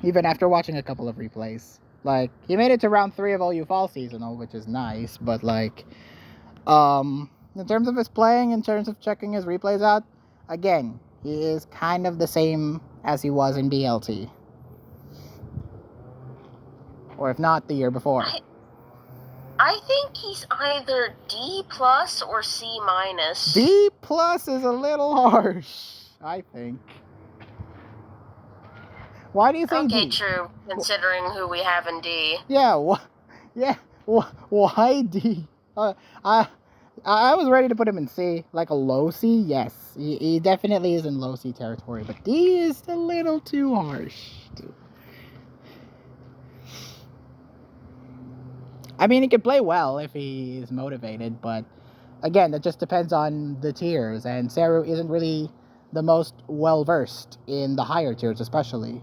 Even after watching a couple of replays. Like, he made it to round 3 of OU Fall Seasonal, which is nice, but like, in terms of his playing, in terms of checking his replays out, again, he is kind of the same as he was in DLT. Or if not, the year before. I think he's either D plus or C minus. D plus is a little harsh, I think. Why do you say D? Okay, true, considering who we have in D. Yeah, why D? I was ready to put him in C, like a low C. Yes, he definitely is in low C territory, but D is a little too harsh. I mean, he can play well if he is motivated, but again, that just depends on the tiers, and Saru isn't really the most well versed in the higher tiers, especially.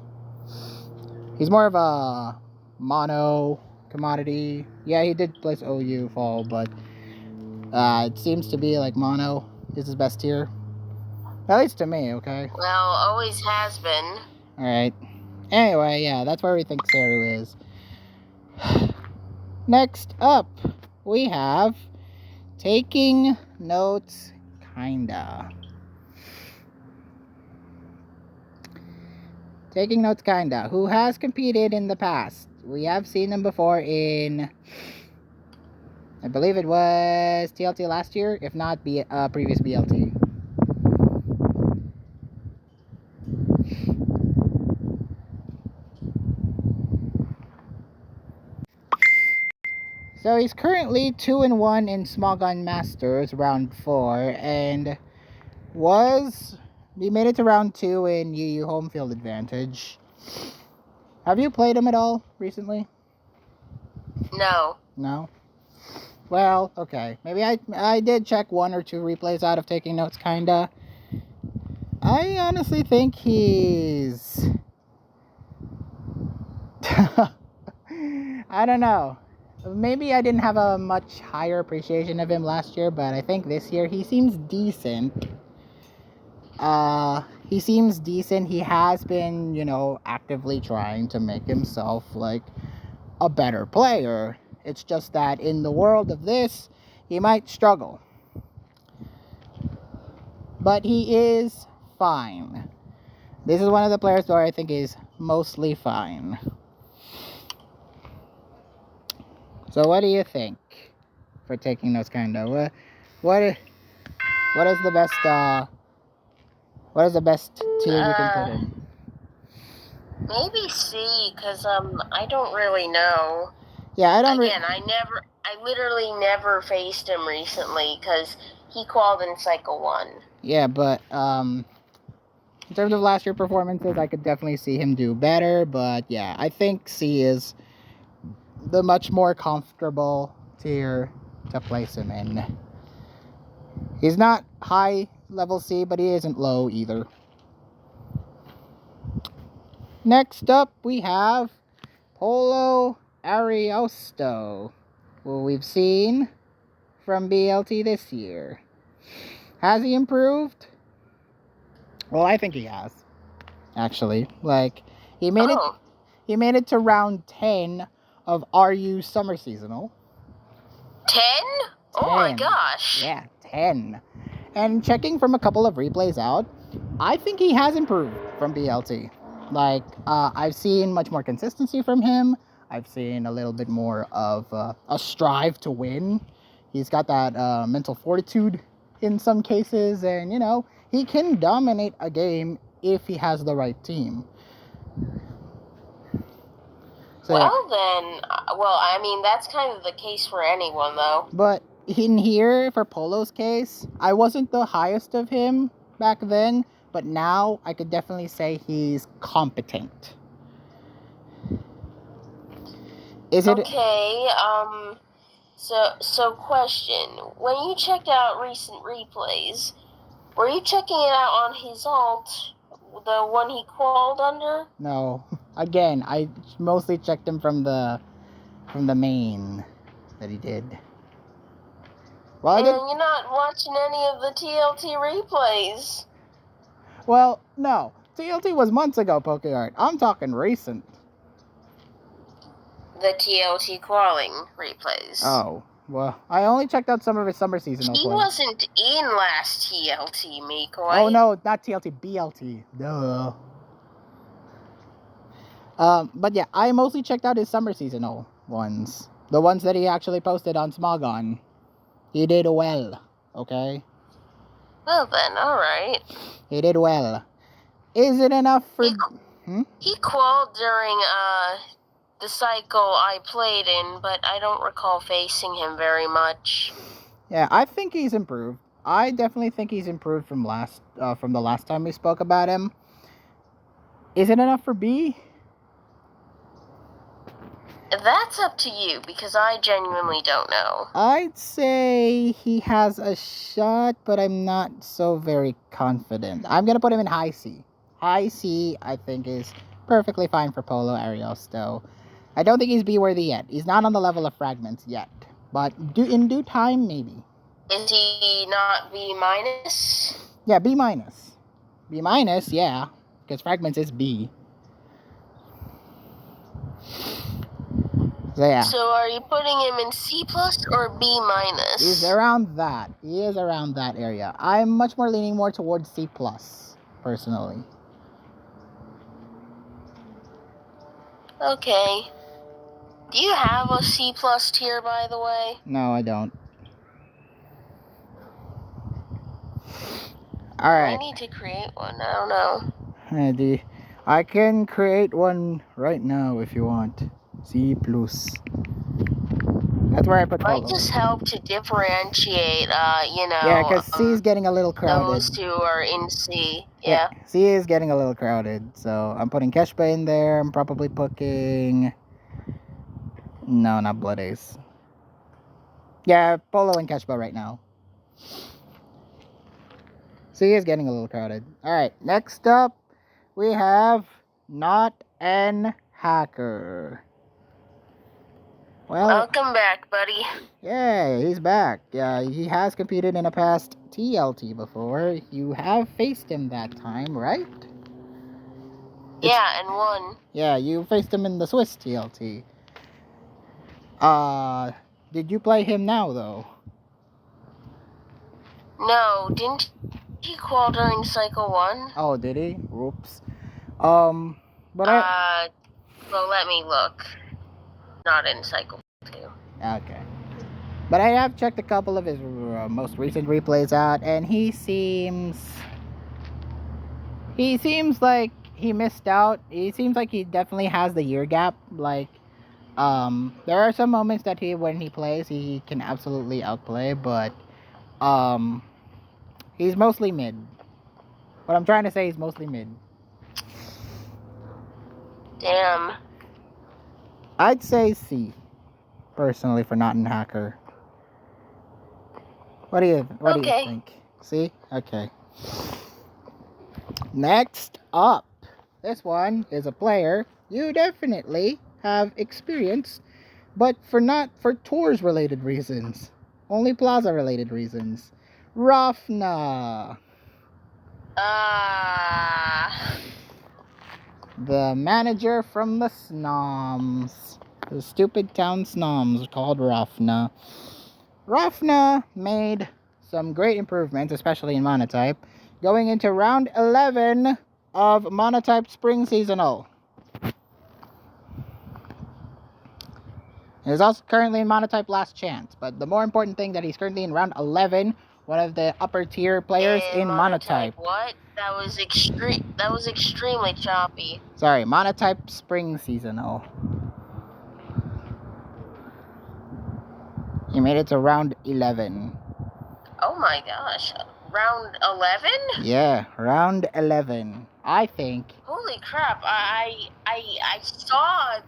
He's more of a mono commodity. Yeah, he did place OU fall, but it seems to be like mono is his best tier. At least to me, okay? Well, always has been. Alright. Anyway, yeah, that's where we think Saru is. Next up, we have Taking Notes, kinda. Taking Notes, kinda. Who has competed in the past? We have seen him before in, I believe it was TLT last year, if not previous BLT. So he's currently 2-1 in Small Gun Masters round 4, and he made it to round 2 in UU Home Field Advantage. Have you played him at all recently? No. No? Well, okay. Maybe I did check 1 or 2 replays out of Taking Notes, kinda. I honestly think he's... I don't know. Maybe I didn't have a much higher appreciation of him last year, but I think this year he seems decent. He seems decent. He has been, actively trying to make himself like a better player. It's just that in the world of this, he might struggle. But he is fine. This is one of the players where I think is mostly fine. So what do you think for Taking Notes, kinda? What is the best tier you can put in? Maybe C, because I don't really know. Yeah, I don't. Again, I literally never faced him recently because he qualified in Cycle 1. Yeah, but in terms of last year performances, I could definitely see him do better. But yeah, I think C is the much more comfortable tier to place him in. He's not high level C, but he isn't low either. Next up, we have Polo Ariosto, who we've seen from BLT this year. Has he improved? Well, I think he has. Actually, like he made it to round 10 of RU Summer Seasonal. 10? Oh my gosh. Yeah, 10. And checking from a couple of replays out, I think he has improved from BLT. Like, I've seen much more consistency from him. I've seen a little bit more of a strive to win. He's got that mental fortitude in some cases, and, he can dominate a game if he has the right team. So, I mean, that's kind of the case for anyone, though. But in here, for Polo's case, I wasn't the highest of him back then, but now I could definitely say he's competent. Okay, so question. When you checked out recent replays, were you checking it out on his alt, the one he qualified under? No. Again, I mostly checked him from the main that he did. Well, you're not watching any of the TLT replays. Well, no. TLT was months ago, PokeArt. I'm talking recent. The TLT qualifying replays. Oh, well, I only checked out some of his summer seasonal plays. He wasn't in last TLT, Miko. Oh, no, not TLT, BLT. Duh. But yeah, I mostly checked out his summer seasonal ones. The ones that he actually posted on Smogon. He did well, okay? Well then, alright. He did well. Is it enough for... He qualified during, the cycle I played in, but I don't recall facing him very much. Yeah, I think he's improved. I definitely think he's improved from the last time we spoke about him. Is it enough for B? That's up to you because I genuinely don't know. I'd say he has a shot, but I'm not so very confident. I'm gonna put him in high C. High C, I think, is perfectly fine for Polo Ariosto. I don't think he's B worthy yet. He's not on the level of Fragments yet, but in due time, maybe. Is he not B minus? Yeah, B minus. B minus, yeah, because Fragments is B. So yeah. So are you putting him in C plus or B minus? He's around that. He is around that area. I'm much more leaning more towards C plus, personally. Okay. Do you have a C plus tier, by the way? No, I don't. Alright. I need to create one. I don't know. I can create one right now if you want. C plus. That's where I put Might Polo. just help to differentiate, Yeah, because C is getting a little crowded. those two are in C. Yeah. C is getting a little crowded. So I'm putting Keshba in there. I'm probably putting... No, not Blood Ace. Yeah, Polo and Keshba right now. C is getting a little crowded. Alright, next up, we have Not an Hacker. Well, Welcome back, buddy. yeah, he's back. Yeah, he has competed in a past TLT before. You have faced him that time, right? Yeah, and won. Yeah, you faced him in the Swiss TLT. Did you play him now, though? No, didn't he qual during cycle 1? Oh, did he? Oops. But Well, let me look. Not in cycle 2. Okay. But I have checked a couple of his most recent replays out, and he seems like he missed out. He seems like he definitely has the year gap. Like, there are some moments that when he plays, he can absolutely outplay, but he's mostly mid. What I'm trying to say is mostly mid. Damn. I'd say C, personally, for Not an Hacker. What do you think? C? Okay. Next up, this one is a player you definitely have experience, but for tours related reasons, only plaza related reasons. Rafna, the manager from the Snoms, the stupid town Snoms called Rafna. Rafna made some great improvements, especially in Monotype, going into round 11 of Monotype Spring Seasonal. He's also currently in Monotype Last Chance, but the more important thing that he's currently in round 11, one of the upper tier players in Monotype. What? That was extremely choppy. Sorry, Monotype Spring Seasonal. He made it to round 11. Oh my gosh. Round 11? Yeah, round 11. I think. Holy crap. I saw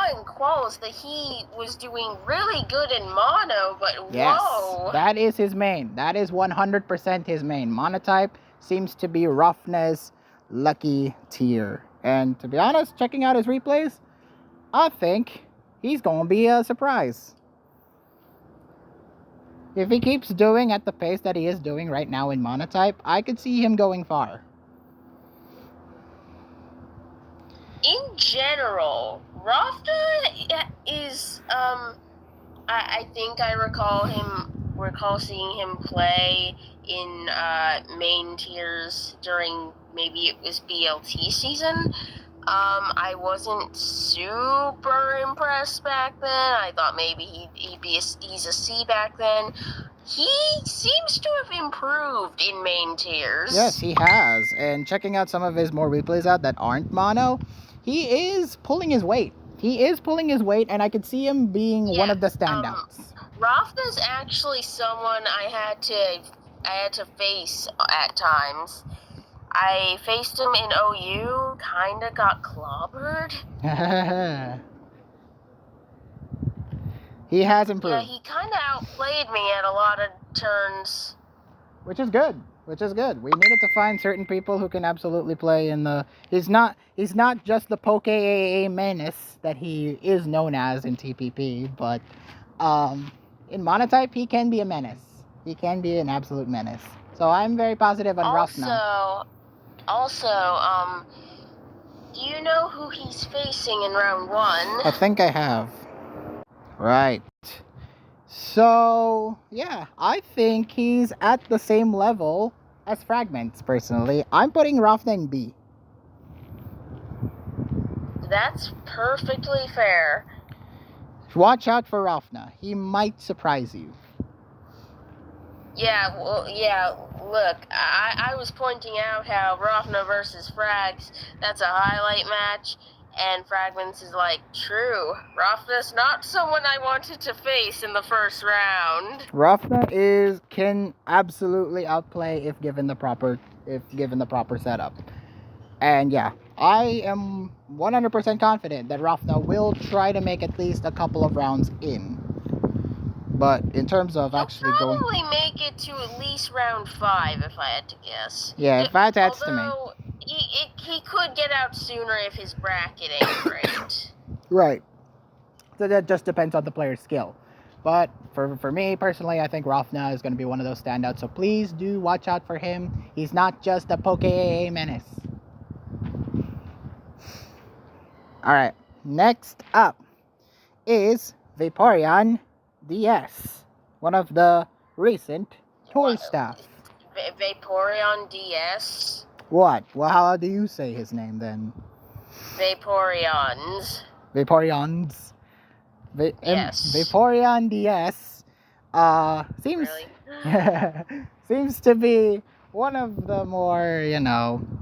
in quals that he was doing really good in mono, but yes, whoa. That is his main. That is 100% his main. Monotype seems to be Roughness lucky tier. And to be honest, checking out his replays, I think he's going to be a surprise. If he keeps doing at the pace that he is doing right now in Monotype, I could see him going far. In general, Rafta is, I think I recall seeing him play in main tiers during, maybe it was BLT season. I wasn't super impressed back then. I thought maybe he's a C back then. He seems to have improved in main tiers. Yes, he has. And checking out some of his more replays out that aren't mono, he is pulling his weight. He is pulling his weight, and I could see him being one of the standouts. Rafna's actually someone I had to face at times. I faced him in OU, kinda got clobbered. He has Yeah, improved. he kinda outplayed me at a lot of turns. Which is good. Which is good. We needed to find certain people who can absolutely play in the. He's not just the Poke AA menace that he is known as in TPP, but in Monotype he can be a menace. He can be an absolute menace. So I'm very positive on Rafna. Also, do you know who he's facing in round 1? I think I have. Right. So, yeah, I think he's at the same level as Fragments, personally. I'm putting Rafna in B. That's perfectly fair. Watch out for Rafna. He might surprise you. Yeah, look, I was pointing out how Rafna versus Frags, that's a highlight match, and Fragments is like, true, Rafna's not someone I wanted to face in the first round. Rafna can absolutely outplay if given the proper setup. And yeah, I am 100% confident that Rafna will try to make at least a couple of rounds in. But in terms of actually going... He'll probably make it to at least round 5, if I had to guess. Yeah, if I had to estimate. Although, he could get out sooner if his bracket ain't great. Right. So that just depends on the player's skill. But for me, personally, I think Rafna is going to be one of those standouts. So please do watch out for him. He's not just a Poke AA menace. Alright, next up is Vaporeon DS, one of the recent toy staff. Vaporeon DS? What? Well, how do you say his name then? Vaporeons. Vaporeons. Yes. Vaporeon DS seems Really? seems to be one of the more,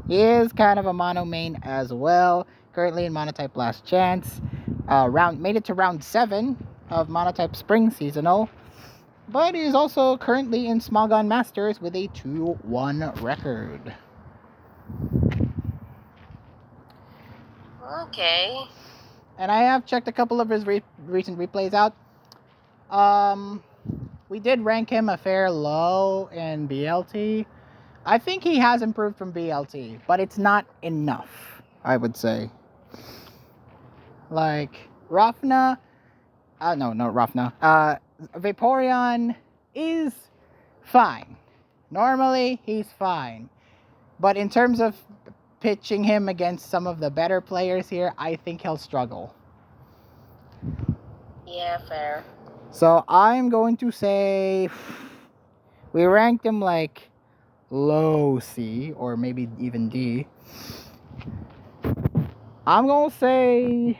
he is kind of a mono main as well. Currently in Monotype Last Chance. Made it to round 7 of Monotype Spring Seasonal. But he is also currently in Smogon Masters with a 2-1 record. Okay. And I have checked a couple of his recent replays out. We did rank him a fair low in BLT. I think he has improved from BLT, but it's not enough, I would say. Like, Rafna... no, Rafna. Vaporeon is fine. Normally, he's fine. But in terms of pitching him against some of the better players here, I think he'll struggle. Yeah, fair. So I'm going to say we ranked him like low C or maybe even D. I'm going to say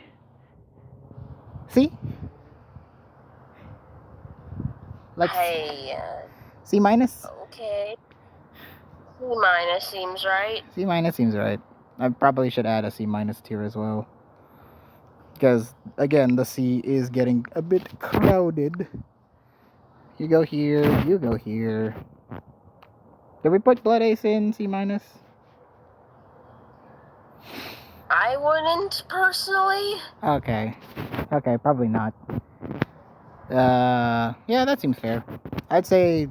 C. Like C minus? Okay. C minus seems right. C minus seems right. I probably should add a C minus tier as well. Because, again, the C is getting a bit crowded. You go here, you go here. Did we put Blood Ace in C minus? I wouldn't, personally. Okay, probably not. Yeah, that seems fair. I'd say...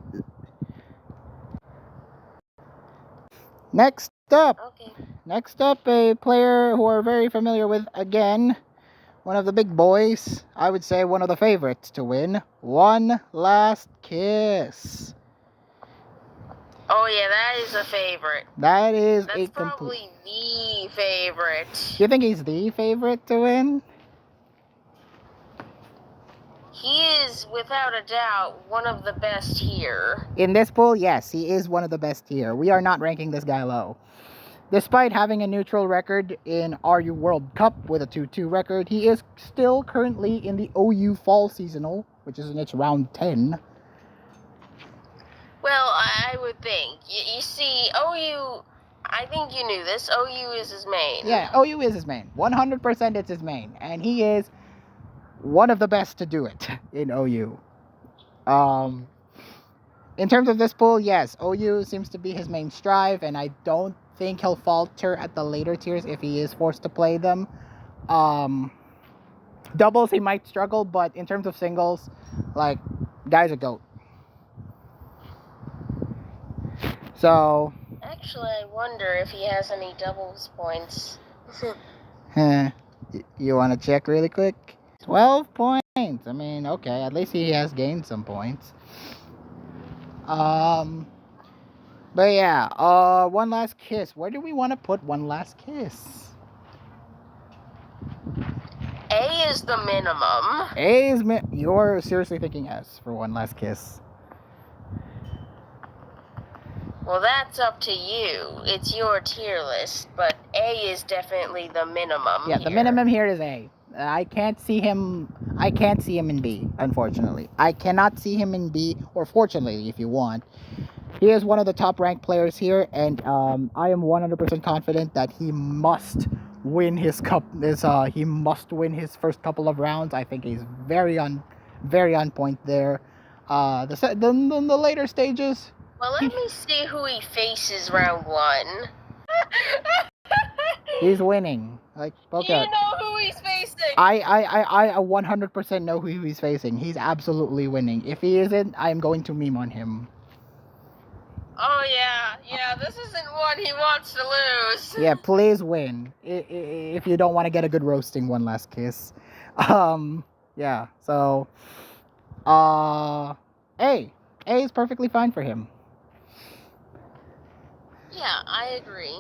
Next up, a player who are very familiar with, again, one of the big boys. I would say one of the favorites to win. One Last Kiss. Oh yeah, that is a favorite. That's probably the favorite. You think he's the favorite to win? He is, without a doubt, one of the best here. In this pool, yes, he is one of the best here. We are not ranking this guy low. Despite having a neutral record in RU World Cup with a 2-2 record, he is still currently in the OU Fall Seasonal, which is in its round 10. Well, I would think. You see, OU... I think you knew this. OU is his main. Yeah, OU is his main. 100% it's his main. And he is one of the best to do it in OU. Um, in terms of this pool, yes, OU seems to be his main strive, and I don't think he'll falter at the later tiers if he is forced to play them. Doubles, he might struggle, but in terms of singles, like, guy's a GOAT. So, Actually, I wonder if he has any doubles points. you want to check really quick? 12 points. I mean, okay, at least he has gained some points. But yeah, One Last Kiss. Where do we want to put One Last Kiss? A is the minimum. A is you're seriously thinking S for One Last Kiss. Well, that's up to you. It's your tier list, but A is definitely the minimum. Yeah, the minimum here is A. I can't see him in B, unfortunately. I cannot see him in B, or fortunately, if you want. He is one of the top ranked players here, and I am 100% confident that he must win his he must win his first couple of rounds. I think he's very on point there. The later stages. Well, let me see who he faces round 1. He's winning. Like, okay. You know who he's facing. I 100% know who he's facing. He's absolutely winning. If he isn't, I'm going to meme on him. Oh yeah, this isn't one he wants to lose. Yeah, please win. If you don't want to get a good roasting One Last Kiss. Yeah, so A is perfectly fine for him. Yeah, I agree.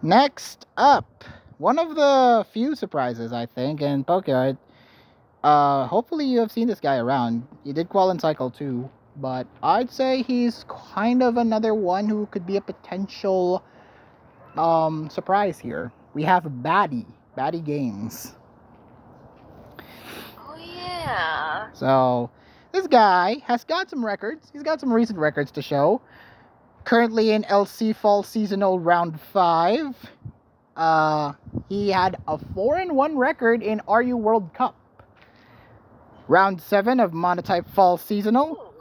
Next up, one of the few surprises, I think, in Pokeyard. Hopefully you have seen this guy around. He did qual in Cycle 2, but I'd say he's kind of another one who could be a potential surprise here. We have Batty Games. Oh yeah. So this guy has got some records. He's got some recent records to show. Currently in LC Fall Seasonal Round 5. He had a 4-1 record in RU World Cup. Round 7 of Monotype Fall Seasonal.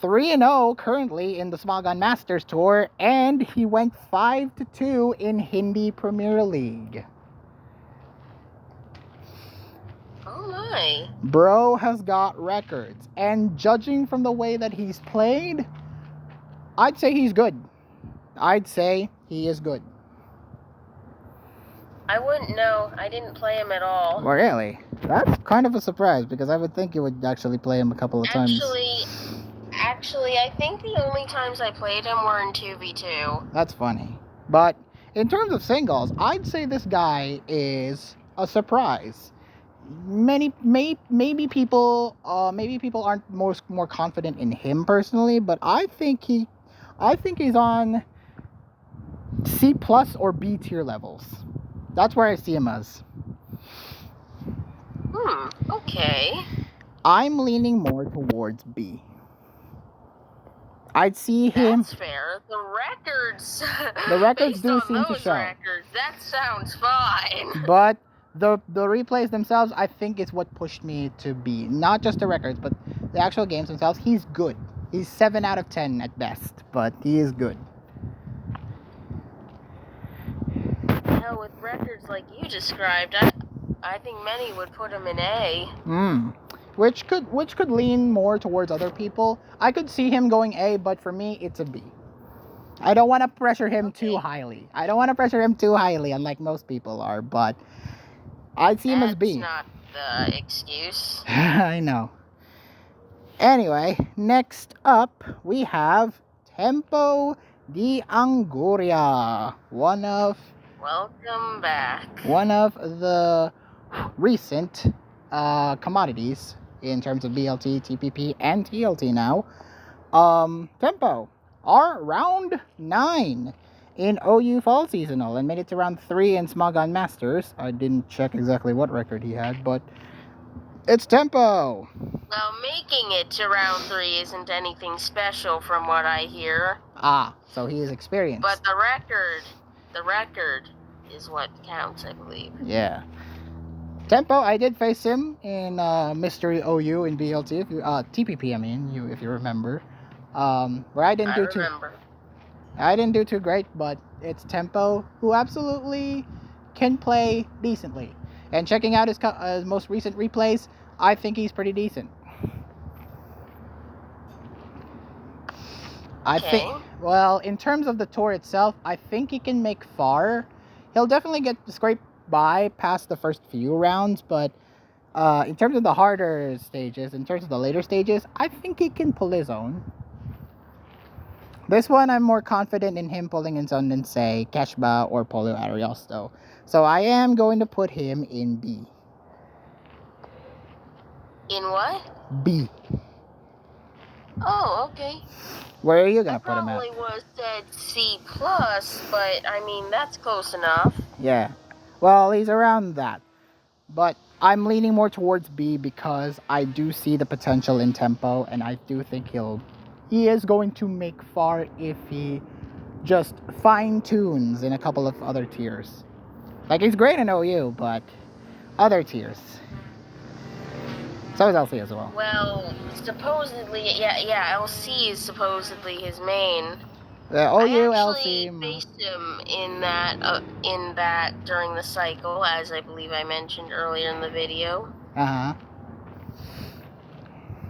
3-0 currently in the Smogon Masters Tour. And he went 5-2 in Hindi Premier League. Oh my. Bro has got records. And judging from the way that he's played, I'd say he's good. I'd say he is good. I wouldn't know. I didn't play him at all. Really? That's kind of a surprise, because I would think you would actually play him a couple of times. Actually, I think the only times I played him were in 2v2. That's funny. But in terms of singles, I'd say this guy is a surprise. Maybe people aren't more confident in him personally, but I think he's on C+ or B tier levels. That's where I see him as. Okay. I'm leaning more towards B. I'd see him. That's fair. The records based do on seem to those show. records, that sounds fine. But the replays themselves, I think, is what pushed me to B. Not just the records, but the actual games themselves. He's good. He's 7 out of 10 at best, but he is good. Hell, with records like you described, I think many would put him in A. Which could lean more towards other people. I could see him going A, but for me, it's a B. I don't want to pressure him too highly. Unlike most people are, but I'd see him as B. That's not the excuse. I know. Anyway, next up, we have Tempo di Anguria. Welcome back. One of the recent commodities in terms of BLT, TPP, and TLT now. Tempo, our round 9 in OU Fall Seasonal and made it to round 3 in Smogon Masters. I didn't check exactly what record he had, but it's Tempo. Well, making it to round 3 isn't anything special from what I hear. So he is experienced. But the record is what counts, I believe. Yeah. Tempo, I did face him in Mystery OU in BLT, if you, TPP, I mean, if you remember. Where I didn't I do remember. I didn't do too great, but it's Tempo who absolutely can play decently. And checking out his most recent replays, I think he's pretty decent. I think, Okay. well, in terms of the tour itself, I think he can make far. He'll definitely get scraped by past the first few rounds, but in terms of the harder stages, in terms of the later stages, I think he can pull his own. This one, I'm more confident in him pulling his own than, say, Keshba or Polo Ariosto. So I am going to put him in B. In what? B. Oh, okay. Where are you going I to put him at? probably would have said C+, but I mean, that's close enough. Yeah. Well, he's around that. But I'm leaning more towards B because I do see the potential in Tempo, and I do think he is going to make far if he just fine-tunes in a couple of other tiers. Like, he's great in OU, but other tiers. So is LC as well. Well, supposedly, yeah, LC is supposedly his main. The I OU, actually LC. faced him in that during the cycle, as I believe I mentioned earlier in the video. Uh-huh.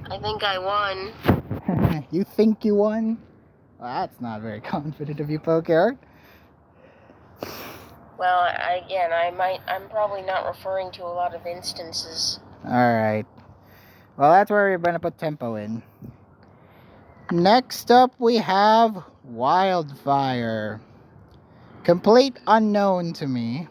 I think I won. You think you won? Well, that's not very confident of you, Poker. Well, I'm probably not referring to a lot of instances. Alright. Well, that's where we're going to put Tempo in. Next up, we have Wildfire. Complete unknown to me.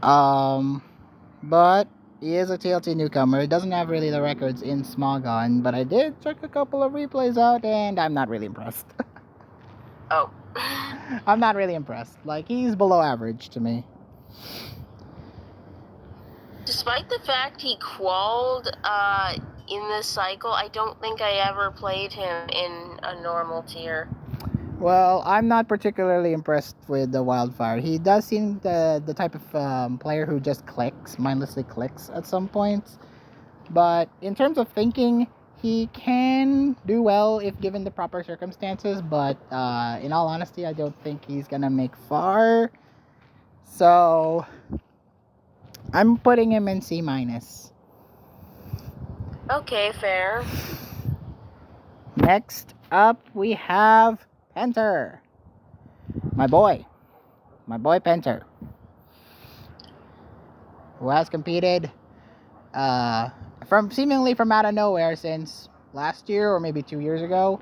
But he is a TLT newcomer. He doesn't have really the records in Smogon, but I did check a couple of replays out, and I'm not really impressed. Oh. I'm not really impressed. Like, he's below average to me. Despite the fact he qualled in this cycle, I don't think I ever played him in a normal tier. Well, I'm not particularly impressed with the Wildfire. He does seem the type of player who just clicks, mindlessly clicks at some points. But in terms of thinking, he can do well if given the proper circumstances. But in all honesty, I don't think he's going to make far. So I'm putting him in C-. Okay, fair. Next up, we have Penter. My boy Penter, who has competed seemingly from out of nowhere since last year or maybe 2 years ago.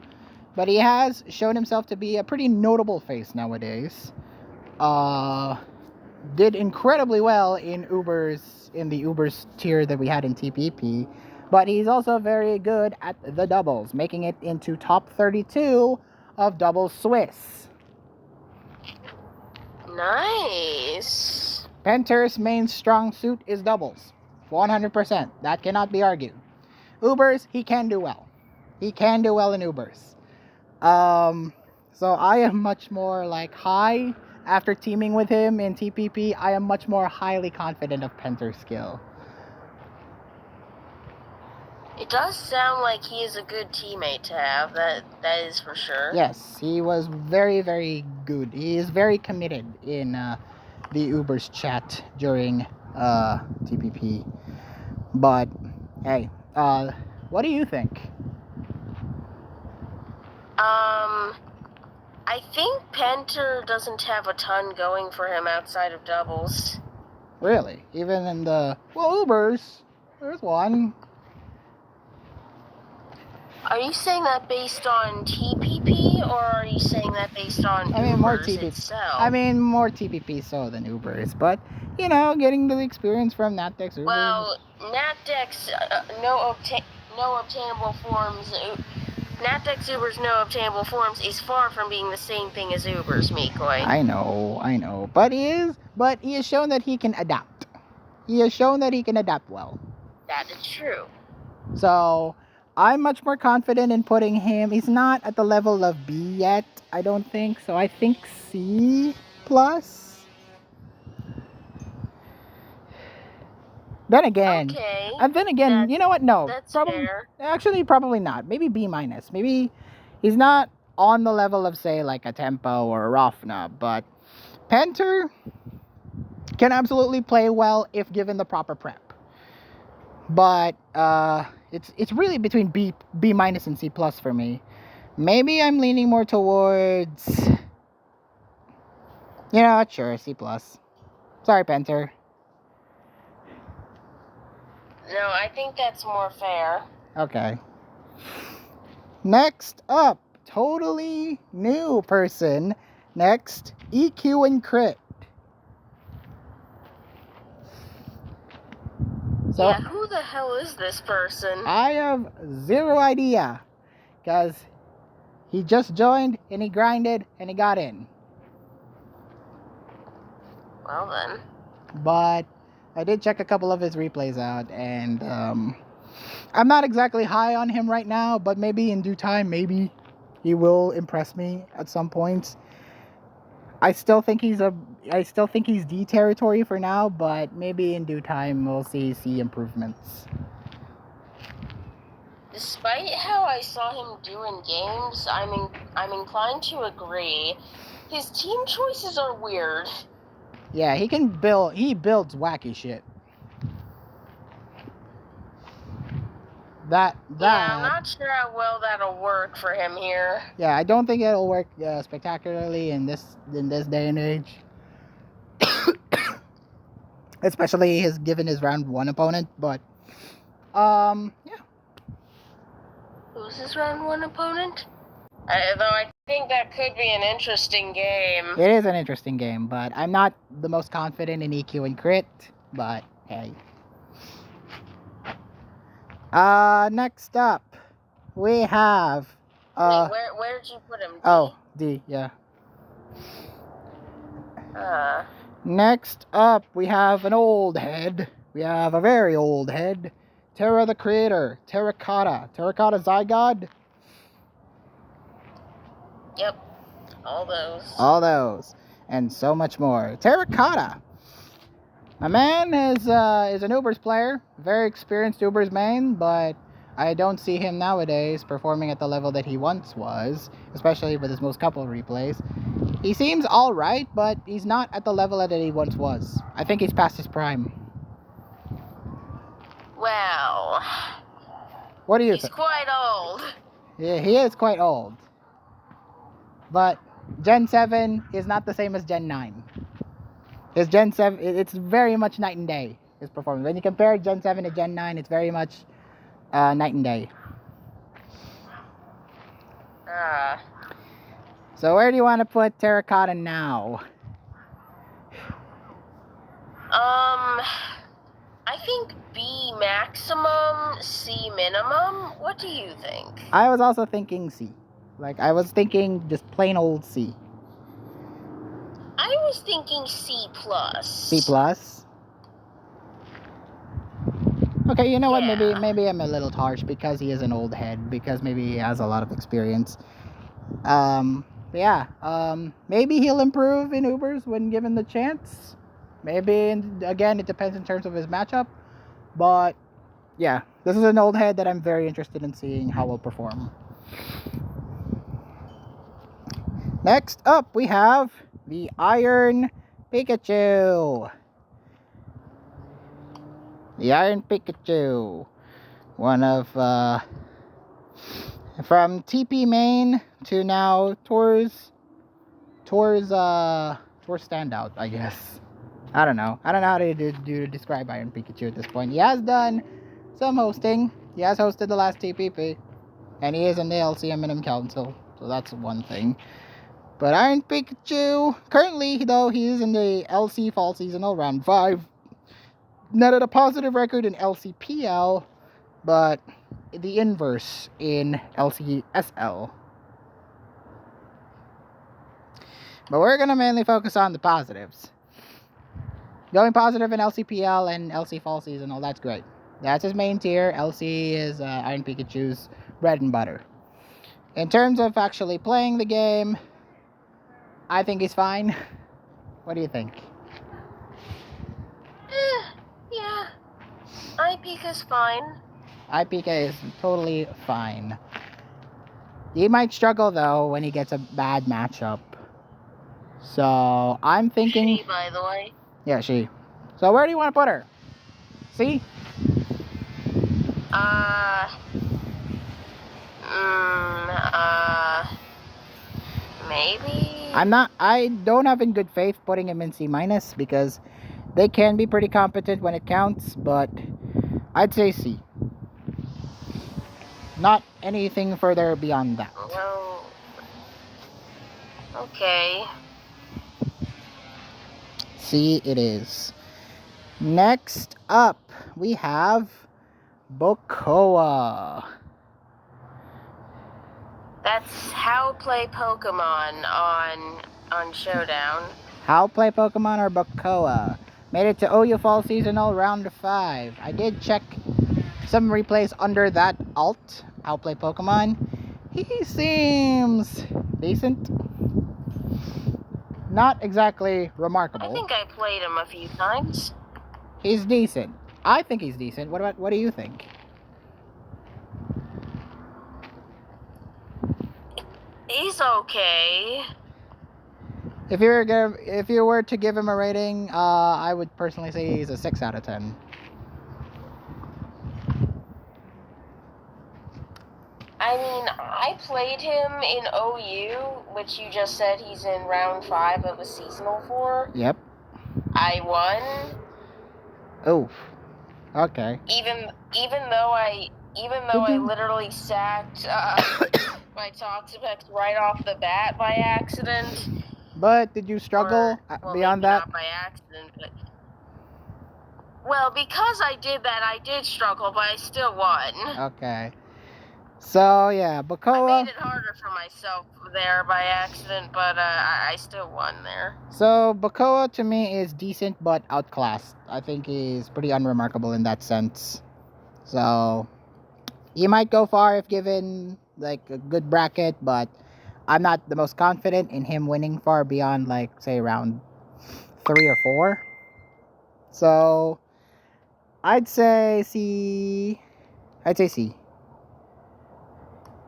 But he has shown himself to be a pretty notable face nowadays. Did incredibly well in the Ubers tier that we had in TPP. But he's also very good at the doubles, making it into top 32 of doubles Swiss. Nice. Penter's main strong suit is doubles. 100%. That cannot be argued. Ubers, he can do well. He can do well in Ubers. So I am much more like high after teaming with him in TPP. I am much more highly confident of Penter's skill. It does sound like he is a good teammate to have. That is for sure. Yes, he was very, very good. He is very committed in the Ubers chat during TPP. But hey, what do you think? I think Penter doesn't have a ton going for him outside of doubles. Really? Even in the Ubers, there's one. Are you saying that based on TPP, or are you saying that based on more Ubers TPP. itself? I mean, more TPP so than Ubers, but you know, getting the experience from Natdex Ubers. Well, Natdex no obtainable forms. Natdex Ubers no obtainable forms is far from being the same thing as Ubers, Mikoi. I know, but he has shown that he can adapt. He has shown that he can adapt well. That is true. So I'm much more confident in putting him. He's not at the level of B yet, I don't think. So I think C+. Then again, Okay. and then again, you know what? No, That's probably fair. actually probably not. Maybe B minus. Maybe he's not on the level of say like a Tempo or a Rafna, but Penter can absolutely play well if given the proper prep. But it's really between B minus and C plus for me. Maybe I'm leaning more towards, you know what? Sure, C plus. Sorry, Penter. No, I think that's more fair. Okay. Next up, totally new person. Next, EQ and crit. So Yeah, who the hell is this person? I have zero idea, because he just joined and he grinded and he got in. Well then. But I did check a couple of his replays out, and I'm not exactly high on him right now, but maybe in due time, maybe he will impress me at some points. I still think he's D territory for now, but maybe in due time we'll see improvements. Despite how I saw him do in games, I'm inclined to agree. His team choices are weird. Yeah, he builds wacky shit. That Yeah, I'm not sure how well that'll work for him here. Yeah, I don't think it'll work spectacularly in this day and age. Especially given his round 1 opponent, but yeah. Who's his round 1 opponent? Though I think that could be an interesting game. It is an interesting game, but I'm not the most confident in EQ and crit, but hey. Next up, we have Wait, where did you put him? D? Oh, D, yeah. Uh, Next up, we have an old head. We have a very old head. Terra the Creator. Terracotta. Terracotta Zygod. yep. All those. All those. And so much more. Terracotta. My man is an Ubers player. Very experienced Ubers main, but I don't see him nowadays performing at the level that he once was, especially with his most couple replays. He seems alright, but he's not at the level that he once was. I think he's past his prime. Well, what do you think? He's quite old. Yeah, he is quite old. But Gen 7 is not the same as Gen 9. His Gen 7, it's very much night and day, his performance. When you compare Gen 7 to Gen 9, it's very much night and day. So where do you want to put Terracotta now? I think B maximum, C minimum. What do you think? I was also thinking C. Like, I was thinking just plain old C. I was thinking C plus. C plus? Okay, you know what? Maybe I'm a little harsh because he is an old head. Because maybe he has a lot of experience. Maybe he'll improve in Ubers when given the chance. Maybe, again, it depends in terms of his matchup. But, yeah, this is an old head that I'm very interested in seeing how he'll perform. Next up, we have the Iron Pikachu. The Iron Pikachu. One of, from TP main to now towards standout, I guess. I don't know how to describe Iron Pikachu at this point. He has done some hosting. He has hosted the last TPP. And he is in the LCM Minimum Council. So that's one thing. But Iron Pikachu, currently though, he is in the LC Fall Seasonal Round 5. Netted a positive record in LCPL, but the inverse in LCSL. But we're going to mainly focus on the positives. Going positive in LCPL and LC Fall Seasonal, that's great. That's his main tier. LC is Iron Pikachu's bread and butter. In terms of actually playing the game, I think he's fine. What do you think? Yeah. Pika's fine. Ipika is totally fine. He might struggle though when he gets a bad matchup. So I'm thinking. She, by the way. Yeah, she. So where do you want to put her? See? Maybe. I don't have in good faith putting him in C minus because they can be pretty competent when it counts, but I'd say C. Not anything further beyond that. Well, okay. C it is. Next up, we have Bokoa. That's how play Pokemon on Showdown. How play Pokemon or Bokoa? Made it to OU Fall Seasonal Round 5. I did check some replays under that alt, How play Pokemon. He seems decent. Not exactly remarkable. I think I played him a few times. He's decent. I think he's decent. What do you think? He's okay. If you were to give him a rating, I would personally say he's a 6 out of 10. I mean, I played him in OU, which you just said he's in round 5 of a seasonal for. Yep. I won. Oh. Okay. Even though I literally sacked my Toxapex right off the bat by accident. But did you struggle beyond that? Not by accident, but well, because I did that, I did struggle, but I still won. Okay. So yeah, Bokoa. I made it harder for myself there by accident, but I still won there. So Bokoa to me is decent but outclassed. I think he's pretty unremarkable in that sense. So he might go far if given like a good bracket, but I'm not the most confident in him winning far beyond like say round 3 or 4. So I'd say C. I'd say C.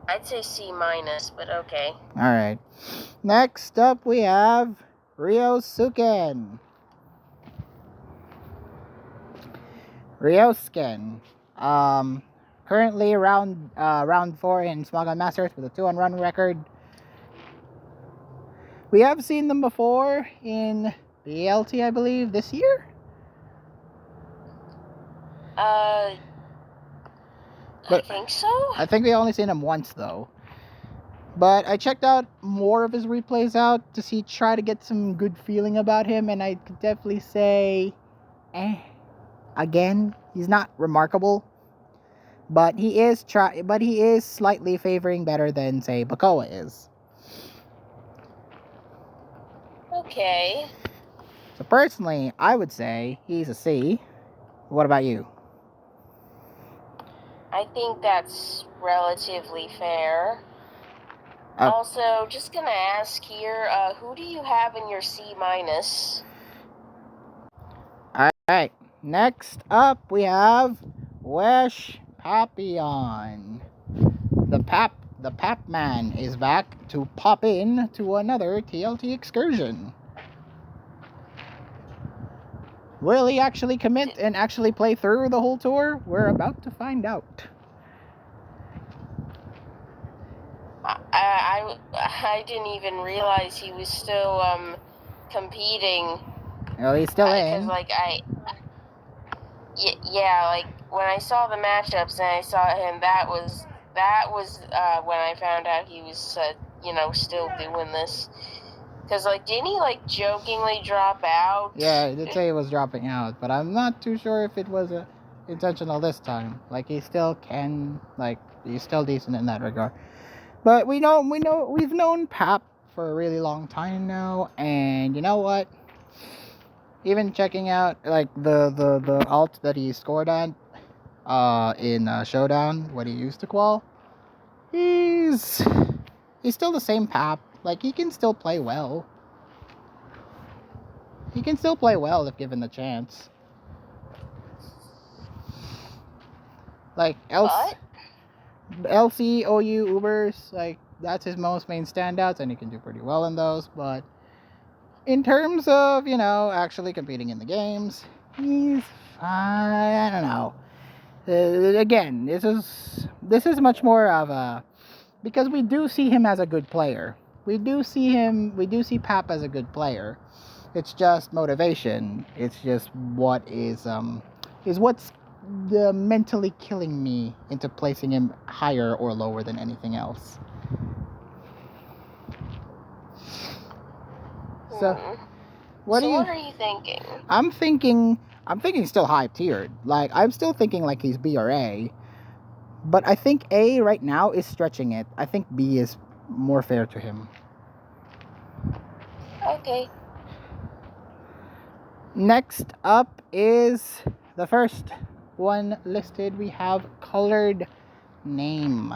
I'd say C minus, but okay. Alright. Next up we have Ryosuken. Ryosuken. Currently round 4 in Smogon Masters with a 2-on-run record. We have seen them before in TLT, I believe, this year. I think so. I think we only seen him once though. But I checked out more of his replays out to try to get some good feeling about him, and I could definitely say, again, he's not remarkable, but he is slightly favoring better than say Bokoa is. Okay. So personally, I would say he's a C. What about you? I think that's relatively fair. Also, just gonna ask here, who do you have in your C minus? Alright, next up we have Wesh Papillon. The Pap Man is back to pop in to another TLT excursion. Will he actually commit and actually play through the whole tour? We're about to find out. I didn't even realize he was still competing. Well, he's still in. Because like like when I saw the matchups and I saw him, that was when I found out he was still doing this. Because, like, didn't he, like, jokingly drop out? Yeah, he did say he was dropping out, but I'm not too sure if it was intentional this time. Like, he still can, like, he's still decent in that regard. But we've known Pap for a really long time now, and you know what? Even checking out, like, the alt that he scored at in Showdown, what he used to qual, he's still the same Pap. Like, he can still play well. He can still play well if given the chance. Like But LC, OU, Ubers, like that's his most main standouts, and he can do pretty well in those. But in terms of actually competing in the games, he's fine. I don't know. Again, this is much more of a, because we do see him as a good player. We do see Pap as a good player. It's just motivation. It's just what's the mentally killing me into placing him higher or lower than anything else. So, what are you thinking? I'm thinking still high tiered. Like I'm still thinking like he's B or A. But I think A right now is stretching it. I think B is more fair to him. Okay. Next up is the first one listed. We have Colored Name,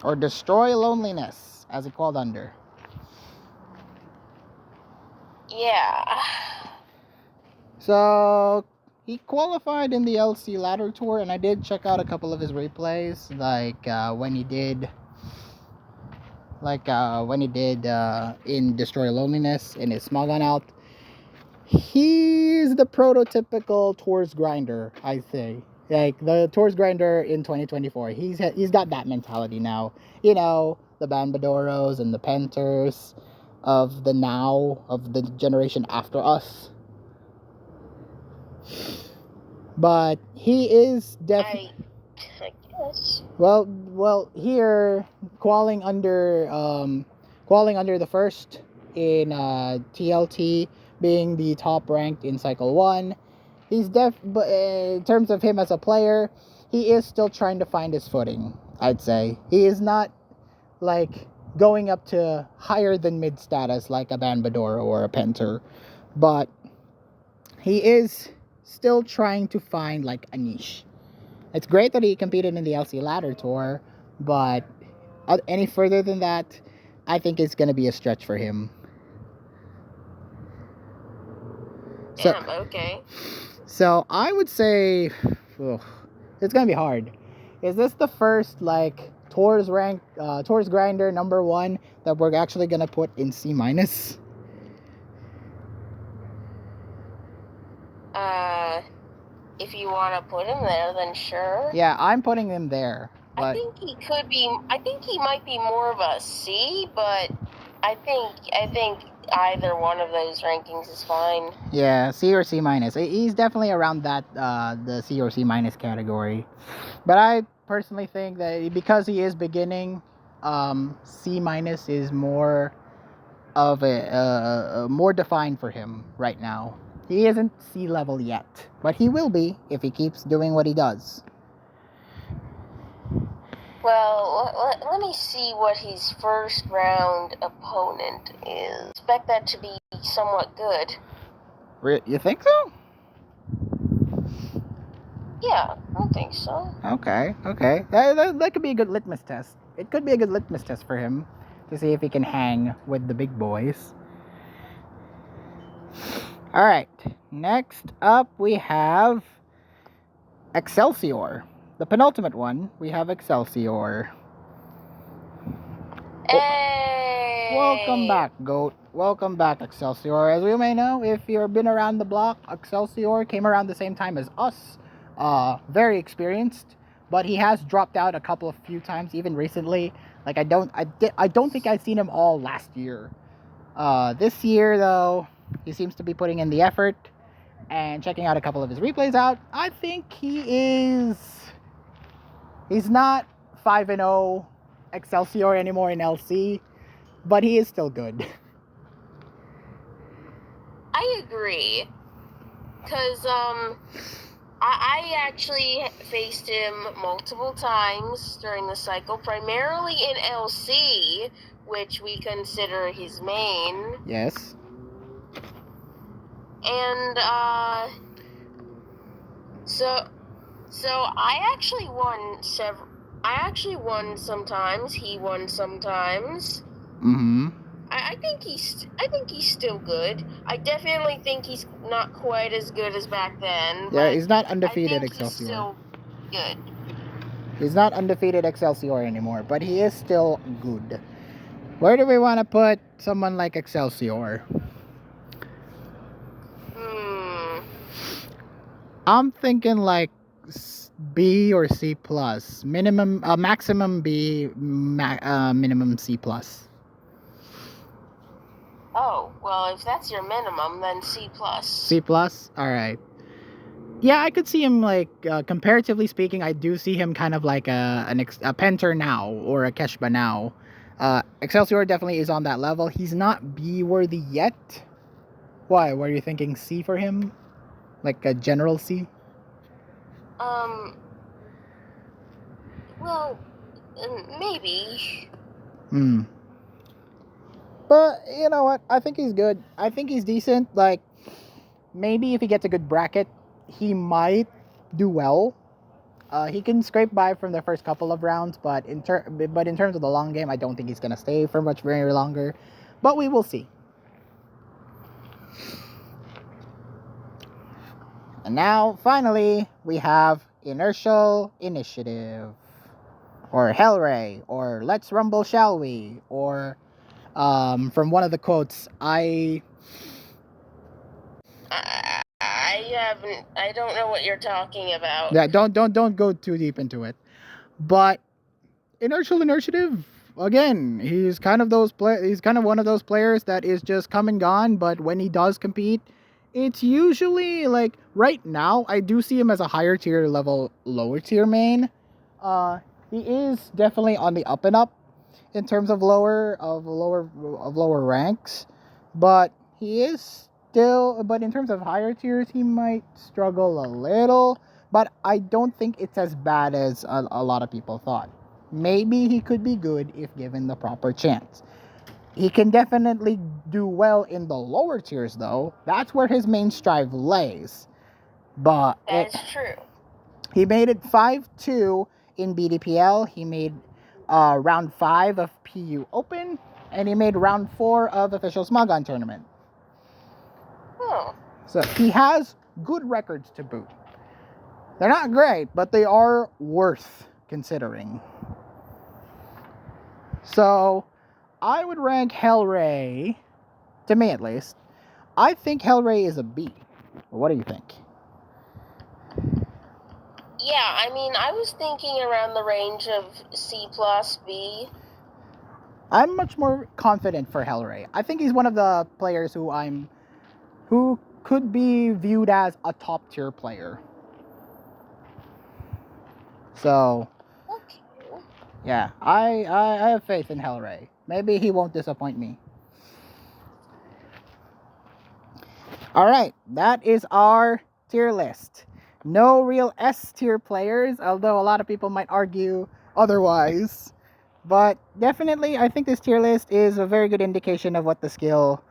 or Destroy Loneliness, as it called under. Yeah. So he qualified in the LC Ladder Tour, and I did check out a couple of his replays, when he did in Destroy Loneliness in his small gun out. He's the prototypical Tours grinder, I say. Like the Tours grinder in 2024. He's got that mentality now. The Banbadoros and the Penters of the generation after us. But he is definitely. I guess. Well, here qualing under the first in TLT, being the top ranked in Cycle 1. But in terms of him as a player, he is still trying to find his footing, I'd say. He is not like going up to higher than mid status like a Banbador or a Penter, but he is still trying to find like a niche. It's great that he competed in the LC Ladder Tour, but any further than that, I think it's going to be a stretch for him. Damn, okay. So I would say it's going to be hard. Is this the first Tours grinder number 1 that we're actually going to put in C-? If you want to put him there, then sure. Yeah, I'm putting him there. But I think he might be more of a C, but I think either one of those rankings is fine. Yeah, C or C-. He's definitely around that the C or C- category. But I personally think that because he is beginning, C- is more of a more defined for him right now. He isn't C level yet, but he will be if he keeps doing what he does. Well, let me see what his first round opponent is. Expect that to be somewhat good. You think so? Yeah, I think so. Okay. That could be a good litmus test. It could be a good litmus test for him to see if he can hang with the big boys. Alright, next up we have Excelsior. The penultimate one, we have Excelsior. Hey! Welcome back, GOAT. Welcome back, Excelsior. As we may know, if you've been around the block, Excelsior came around the same time as us. Very experienced, but he has dropped out a few times, even recently. I don't think I've seen him all last year. This year, though, he seems to be putting in the effort and checking out a couple of his replays out. I think he's not 5-0 Excelsior anymore in LC, but he is still good. I agree. Because, I actually faced him multiple times during the cycle, primarily in LC, which we consider his main. Yes. And, so I actually won sometimes, he won sometimes. Mm-hmm. I think he's still good. I definitely think he's not quite as good as back then. Yeah, he's not undefeated, I think Excelsior. he's still good. He's not undefeated Excelsior anymore, but he is still good. Where do we want to put someone like Excelsior? I'm thinking like B or C plus. Minimum, maximum B, minimum C plus. Oh, well, if that's your minimum, then C plus. C plus? Alright. Yeah, I could see him like, comparatively speaking, I do see him kind of like a Penter now or a Keshba now. Excelsior definitely is on that level. He's not B worthy yet. Why? Were you thinking C for him? Like a general C? Well, maybe. But, you know what? I think he's good. I think he's decent. Like, maybe if he gets a good bracket, he might do well. He can scrape by from the first couple of rounds, but in terms of the long game, I don't think he's gonna stay for much very longer. But we will see. And now, finally, we have Inertial Initiative, or Hellray, or Let's Rumble, Shall We, or from one of the quotes, I don't know what you're talking about. Yeah, don't go too deep into it. But Inertial Initiative, again, he's kind of one of those players that is just come and gone, but when he does compete, it's usually like right now I do see him as a higher tier level, lower tier main. He is definitely on the up and up in terms of lower ranks, but he is still, but in terms of higher tiers, he might struggle a little, but I don't think it's as bad as a lot of people thought. Maybe he could be good if given the proper chance. He can definitely do well in the lower tiers, though. That's where his main strive lays. But that's true. He made it 5-2 in BDPL. He made round 5 of PU Open, and he made round 4 of official Smogon tournament. Oh. So he has good records to boot. They're not great, but they are worth considering. So I would rank Hellray, to me at least, I think Hellray is a B. What do you think? Yeah, I mean, I was thinking around the range of C plus B. I'm much more confident for Hellray. I think he's one of the players who could be viewed as a top tier player. So, okay. Yeah, I have faith in Hellray. Maybe he won't disappoint me. Alright, that is our tier list. No real S tier players, although a lot of people might argue otherwise. But definitely, I think this tier list is a very good indication of what the skill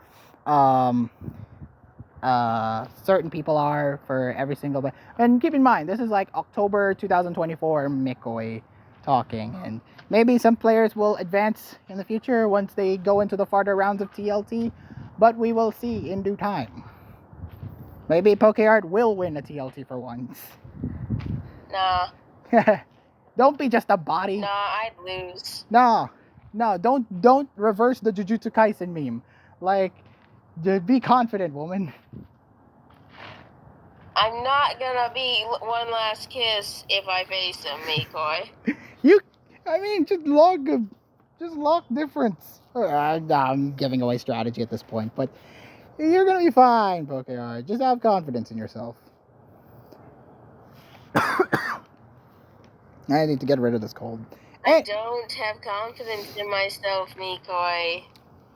certain people are for every single player. And keep in mind, this is like October 2024 Mikoi talking, and maybe some players will advance in the future once they go into the farther rounds of TLT, but we will see in due time. Maybe PokeArt will win a TLT for once. Nah. Don't be just a body. Nah, I'd lose. No, don't reverse the Jujutsu Kaisen meme. Like, be confident, woman. I'm not gonna be one last kiss if I face him, Mikoi. Just log difference. I'm giving away strategy at this point, but you're gonna be fine, PokeArt. Just have confidence in yourself. I need to get rid of this cold. I don't have confidence in myself, Mikoi.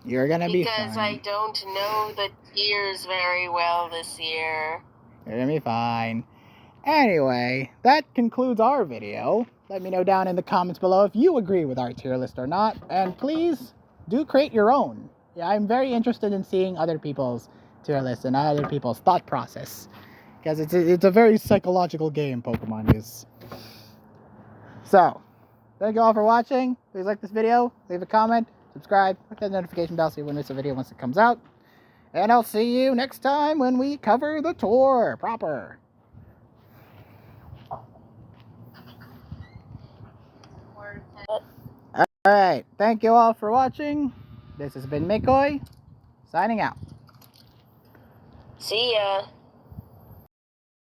You're gonna be fine. Because I don't know the tiers very well this year. You're gonna be fine. Anyway, that concludes our video. Let me know down in the comments below if you agree with our tier list or not. And please do create your own. Yeah, I'm very interested in seeing other people's tier lists and other people's thought process. Because it's a very psychological game, Pokemon is. So, thank you all for watching. Please like this video, leave a comment, subscribe, click that notification bell so you won't miss a video once it comes out. And I'll see you next time when we cover the tour proper. right. Thank you all for watching. This has been Mikoy, signing out. See ya.